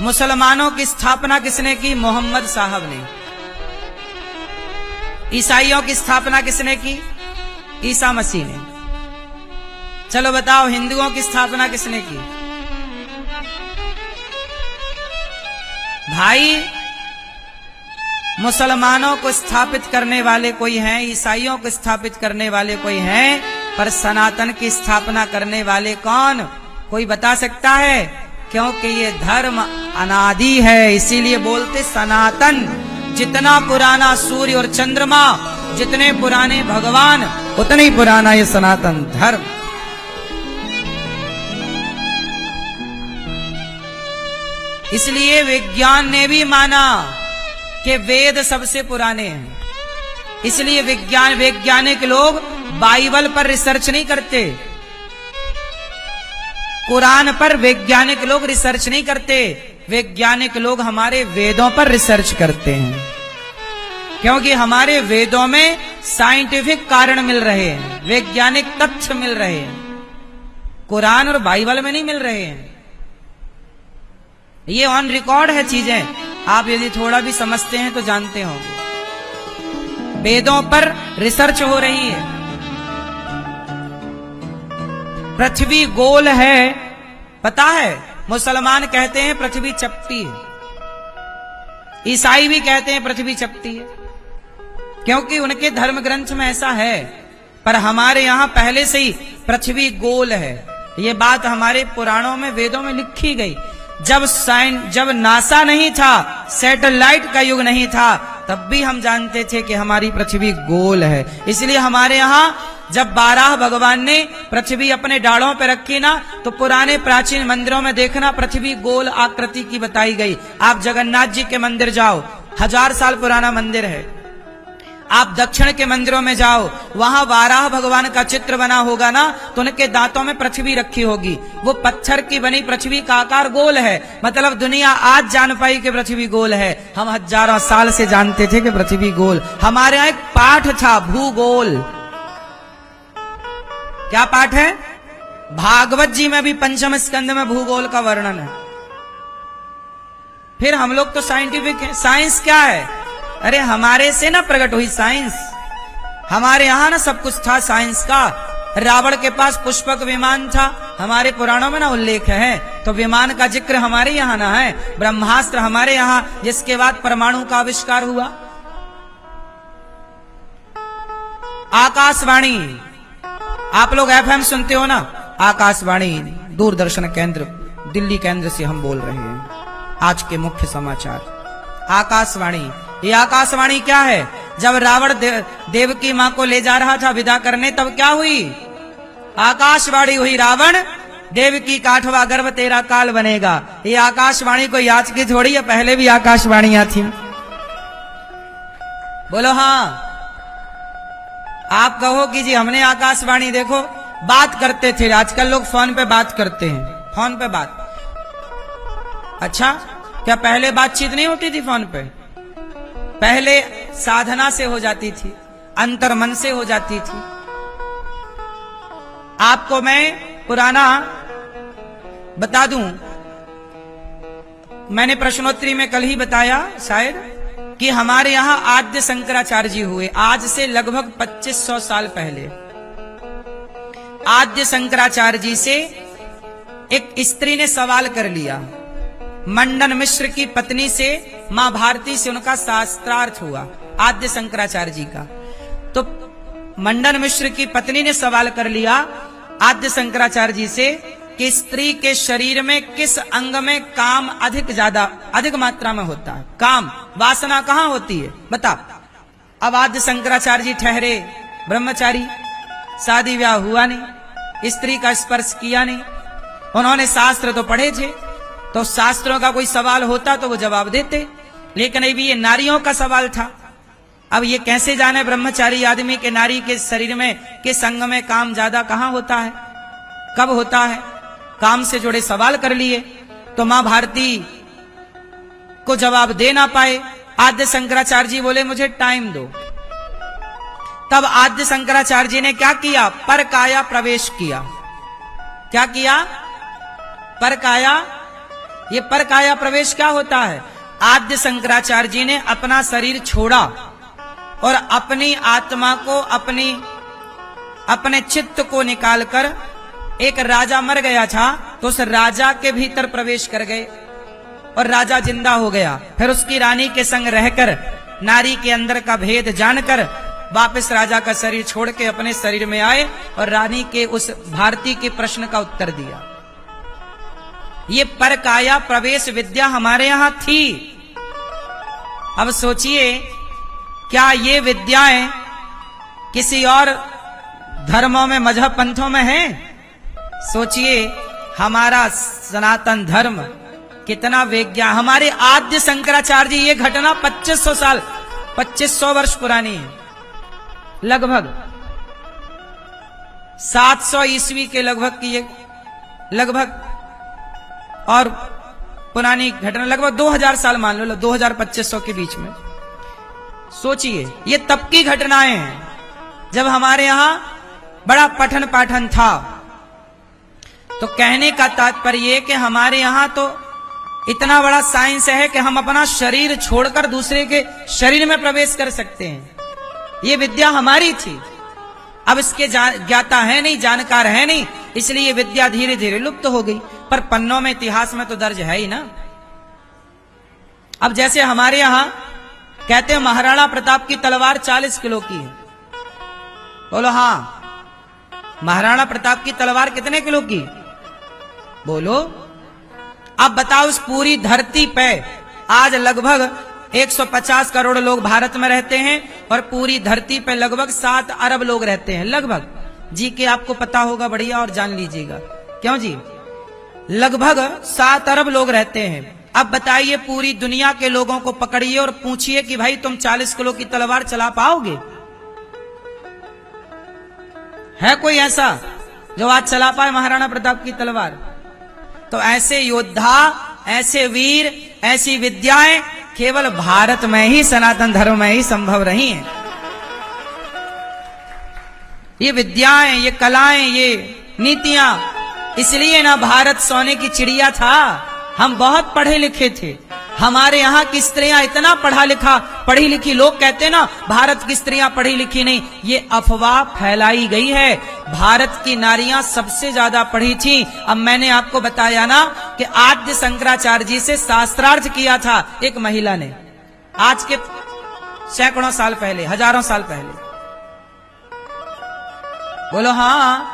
मुसलमानों की स्थापना किसने की? मोहम्मद साहब ने। ईसाइयों की स्थापना किसने की? ईसा मसीह ने। चलो बताओ, हिंदुओं की स्थापना किसने की? भाई, मुसलमानों को स्थापित करने वाले कोई हैं, ईसाइयों को स्थापित करने वाले कोई हैं, पर सनातन की स्थापना करने वाले कौन? कोई बता सकता है? क्योंकि ये धर्म अनादि है, इसीलिए बोलते सनातन। जितना पुराना सूर्य और चंद्रमा, जितने पुराने भगवान, उतने ही पुराना ये सनातन धर्म। इसलिए विज्ञान ने भी माना कि वेद सबसे पुराने हैं। इसलिए वैज्ञानिक लोग बाइबल पर रिसर्च नहीं करते, कुरान पर वैज्ञानिक लोग रिसर्च नहीं करते। वैज्ञानिक लोग हमारे वेदों पर रिसर्च करते हैं, क्योंकि हमारे वेदों में साइंटिफिक कारण मिल रहे हैं, वैज्ञानिक तथ्य मिल रहे हैं, कुरान और बाइबल में नहीं मिल रहे हैं। ये ऑन रिकॉर्ड है चीजें। आप यदि थोड़ा भी समझते हैं तो जानते होंगे। वेदों पर रिसर्च हो रही है। पृथ्वी गोल है, पता है? मुसलमान कहते हैं पृथ्वी चपटी है, ईसाई भी कहते हैं पृथ्वी चपटी है, क्योंकि उनके धर्म ग्रंथ में ऐसा है। पर हमारे यहां पहले से ही पृथ्वी गोल है। ये बात हमारे पुराणों में, वेदों में लिखी गई। जब नासा नहीं था, सैटेलाइट का युग नहीं था, तब भी हम जानते थे कि हमारी पृथ्वी गोल है। इसलिए हमारे यहां जब 12 भगवान ने पृथ्वी अपने डाढ़ों पर रखी ना, तो पुराने प्राचीन मंदिरों में देखना पृथ्वी गोल आकृति की बताई गई। आप जगन्नाथ जी के मंदिर जाओ, 1000 साल पुराना मंदिर है। आप दक्षिण के मंदिरों में जाओ, वहां 12 भगवान का चित्र बना होगा ना, तो उनके दांतों में पृथ्वी रखी होगी। वो पत्थर की बनी पृथ्वी का आकार गोल है। मतलब दुनिया आज जान पाई कि पृथ्वी गोल है। हम हजारों साल से जानते थे कि पृथ्वी गोल। हमारे यहां एक पाठ था, भूगोल। क्या पाठ है? भागवत जी में भी पंचम स्कंद में भूगोल का वर्णन है। फिर हम लोग तो साइंटिफिक हैं। साइंस क्या है? अरे हमारे से ना प्रकट हुई साइंस। हमारे यहां ना सब कुछ था साइंस का। रावण के पास पुष्पक विमान था, हमारे पुराणों में ना उल्लेख है। तो विमान का जिक्र हमारे यहां ना है। ब्रह्मास्त्र हमारे यहां, जिसके बाद परमाणु का आविष्कार हुआ। आकाशवाणी, आप लोग FM सुनते हो ना, आकाशवाणी दूरदर्शन केंद्र दिल्ली केंद्र से हम बोल रहे हैं। आज के मुख्य समाचार आकाशवाणी। ये आकाशवाणी क्या है? जब रावण देवकी मां को ले जा रहा था विदा करने, तब क्या हुई? आकाशवाणी हुई, रावण देवकी का 8वां गर्भ तेरा काल बनेगा। ये आकाशवाणी कोई आज की थोड़ी है, पहले भी आकाशवाणियां थी। बोलो हाँ। आप कहो कि जी हमने आकाशवाणी देखो बात करते थे, आजकल लोग फोन पे बात करते हैं। फोन पे बात, अच्छा क्या पहले बातचीत नहीं होती थी फोन पे? पहले साधना से हो जाती थी, अंतर्मन से हो जाती थी। आपको मैं पुराना बता दूं, मैंने प्रश्नोत्तरी में कल ही बताया शायद कि हमारे यहां आद्य शंकराचार्य जी हुए, आज से लगभग 2500 साल पहले। आद्य शंकराचार्य जी से एक स्त्री ने सवाल कर लिया। मंडन मिश्र की पत्नी से, मां भारती से उनका शास्त्रार्थ हुआ आद्य शंकराचार्य जी का। तो मंडन मिश्र की पत्नी ने सवाल कर लिया आद्य शंकराचार्य जी से कि स्त्री के शरीर में किस अंग में काम अधिक मात्रा में होता है? काम वासना कहां होती है बता। अब आद्य शंकराचार्य जी ठहरे ब्रह्मचारी, शादी ब्याह हुआ नहीं, स्त्री का स्पर्श किया नहीं। उन्होंने शास्त्र तो पढ़े थे, तो शास्त्रों का कोई सवाल होता तो वो जवाब देते, लेकिन अभी ये नारियों का सवाल था। अब ये कैसे जाने ब्रह्मचारी आदमी के नारी के शरीर में किस अंग में काम ज्यादा कहां होता है, कब होता है? काम से जुड़े सवाल कर लिए तो मां भारती को जवाब दे ना पाए। आद्य शंकराचार्य जी बोले मुझे टाइम दो। तब आद्य शंकराचार्य जी ने क्या किया? पर काया प्रवेश किया। क्या किया? पर काया। ये पर काया प्रवेश क्या होता है? आद्य शंकराचार्य जी ने अपना शरीर छोड़ा और अपनी आत्मा को, अपने चित्त को निकालकर, एक राजा मर गया था तो उस राजा के भीतर प्रवेश कर गए और राजा जिंदा हो गया। फिर उसकी रानी के संग रहकर नारी के अंदर का भेद जानकर वापस राजा का शरीर छोड़ के अपने शरीर में आए और रानी के उस भारती के प्रश्न का उत्तर दिया। ये परकाया प्रवेश विद्या हमारे यहां थी। अब सोचिए, क्या ये विद्याएं किसी और धर्मों में, मजहब पंथों में हैं? सोचिए, हमारा सनातन धर्म कितना विज्ञान। हमारे आद्य शंकराचार्य जी, ये घटना 2500 वर्ष पुरानी है, लगभग 700 ईस्वी के लगभग की ये लगभग, और पुरानी घटना लगभग 2000 साल मान लो, 2000-2500 के बीच में। सोचिए, ये तब की घटनाएं हैं जब हमारे यहां बड़ा पठन पाठन था। तो कहने का तात्पर्य कि हमारे यहां तो इतना बड़ा साइंस है कि हम अपना शरीर छोड़कर दूसरे के शरीर में प्रवेश कर सकते हैं। ये विद्या हमारी थी। अब इसके ज्ञाता है नहीं, जानकार है नहीं, इसलिए विद्या धीरे धीरे लुप्त हो गई। पर पन्नों में, इतिहास में तो दर्ज है ही ना। अब जैसे हमारे यहां कहते हैं महाराणा प्रताप की तलवार 40 किलो की है। बोलो हाँ, महाराणा प्रताप की तलवार कितने किलो की? बोलो। अब बताओ, उस पूरी धरती पे आज लगभग 150 करोड़ लोग भारत में रहते हैं और पूरी धरती पे लगभग 7 अरब लोग रहते हैं। लगभग जी के आपको पता होगा बढ़िया, और जान लीजिएगा। क्यों जी? लगभग 7 अरब लोग रहते हैं। अब बताइए, पूरी दुनिया के लोगों को पकड़िए और पूछिए कि भाई तुम 40 किलो की तलवार चला पाओगे? है कोई ऐसा जो आज चला पाए महाराणा प्रताप की तलवार? तो ऐसे योद्धा, ऐसे वीर, ऐसी विद्याएं केवल भारत में ही, सनातन धर्म में ही संभव रही हैं। ये विद्याएं, ये कलाएं, ये नीतियां, इसलिए ना भारत सोने की चिड़िया था। हम बहुत पढ़े लिखे थे। हमारे यहाँ की स्त्रियां इतना पढ़ी लिखी, लोग कहते ना भारत की स्त्रियां पढ़ी लिखी नहीं, ये अफवाह फैलाई गई है। भारत की नारियां सबसे ज्यादा पढ़ी थी। अब मैंने आपको बताया ना कि आद्य शंकराचार्य जी से शास्त्रार्थ किया था एक महिला ने, आज के सैकड़ों साल पहले, हजारों साल पहले। बोलो हाँ।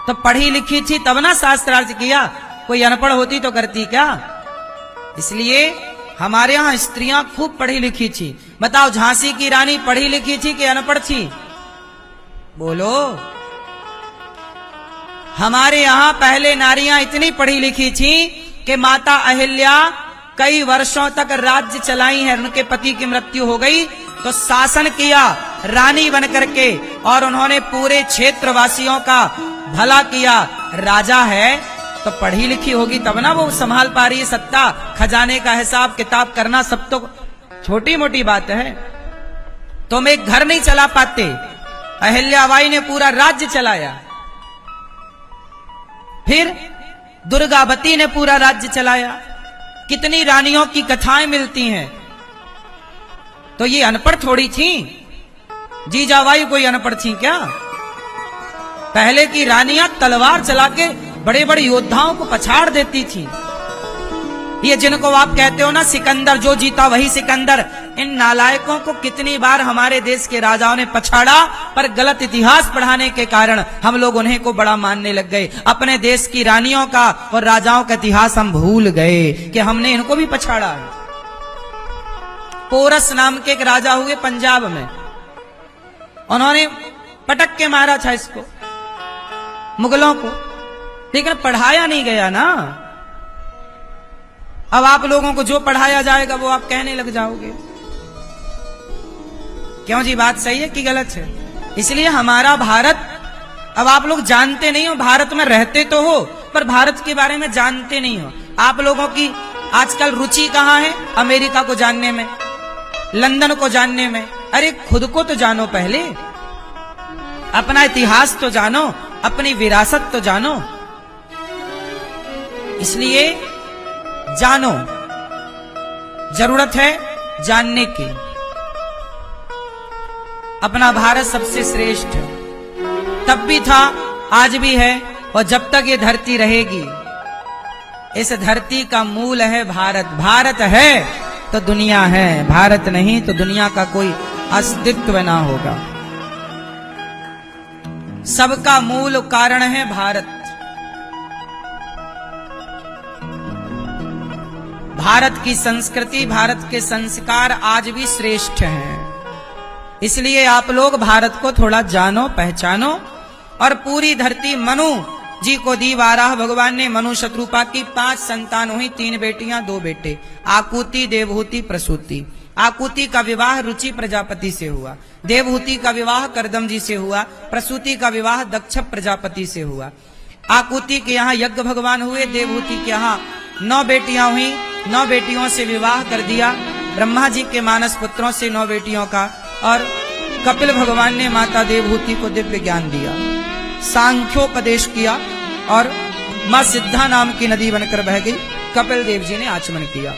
तो पढ़ी लिखी थी तब ना शास्त्रार्थ किया, कोई अनपढ़ होती तो करती क्या। इसलिए हमारे यहां स्त्रियां खूब पढ़ी लिखी थी। बताओ झांसी की रानी पढ़ी लिखी थी कि अनपढ़ थी? बोलो। हमारे यहां पहले नारियां इतनी पढ़ी लिखी थी कि माता अहिल्या कई वर्षों तक राज्य चलाई है। उनके पति की मृत्यु हो गई तो शासन किया रानी बनकर के, और उन्होंने पूरे क्षेत्रवासियों का भला किया। राजा है तो पढ़ी लिखी होगी तब ना वो संभाल पा रही है सत्ता, खजाने का हिसाब किताब करना सब तो छोटी मोटी बात है। तुम एक घर नहीं चला पाते, अहिल्याबाई ने पूरा राज्य चलाया। फिर दुर्गावती ने पूरा राज्य चलाया। कितनी रानियों की कथाएं मिलती हैं। तो ये अनपढ़ थोड़ी थी, जीजाबाई कोई अनपढ़ थी क्या? पहले की रानियां तलवार चला के बड़े बड़े योद्धाओं को पछाड़ देती थी। ये जिनको आप कहते हो ना सिकंदर, जो जीता वही सिकंदर, इन नालायकों को कितनी बार हमारे देश के राजाओं ने पछाड़ा, पर गलत इतिहास पढ़ाने के कारण हम लोग उन्हें को बड़ा मानने लग गए। अपने देश की रानियों का और राजाओं का इतिहास हम भूल गए कि हमने इनको भी पछाड़ा है। पोरस नाम के एक राजा हुए पंजाब में, उन्होंने पटक के मारा था इसको, मुगलों को, लेकिन पढ़ाया नहीं गया ना। अब आप लोगों को जो पढ़ाया जाएगा वो आप कहने लग जाओगे। क्यों जी, बात सही है कि गलत है? इसलिए हमारा भारत, अब आप लोग जानते नहीं हो, भारत में रहते तो हो पर भारत के बारे में जानते नहीं हो। आप लोगों की आजकल रुचि कहां है? अमेरिका को जानने में, लंदन को जानने में। अरे खुद को तो जानो पहले, अपना इतिहास तो जानो, अपनी विरासत तो जानो। इसलिए जानो, जरूरत है जानने की। अपना भारत सबसे श्रेष्ठ है, तब भी था, आज भी है, और जब तक ये धरती रहेगी। इस धरती का मूल है भारत। भारत है तो दुनिया है, भारत नहीं तो दुनिया का कोई अस्तित्व ना होगा। सबका मूल कारण है भारत। भारत की संस्कृति, भारत के संस्कार आज भी श्रेष्ठ हैं। इसलिए आप लोग भारत को थोड़ा जानो, पहचानो। और पूरी धरती मनु जी को दी वाराह भगवान ने। मनु शत्रुपा की 5 संतान हुई, 3 बेटियां 2 बेटे, आकुति, देवहूति, प्रसूति। आकुति का विवाह रुचि प्रजापति से हुआ, देवहूति का विवाह करदम जी से हुआ, प्रसूति का विवाह दक्ष प्रजापति से हुआ। आकुति के यहाँ यज्ञ भगवान हुए, देवहूति के यहाँ 9 बेटियां हुई, 9 बेटियों से विवाह कर दिया ब्रह्मा जी के मानस पुत्रों से 9 बेटियों का। और कपिल भगवान ने माता देवहूति को दिव्य ज्ञान दिया, सांख्योपदेश किया, और मां सिद्धा नाम की नदी बनकर बह गई। कपिल देव जी ने आचमन किया।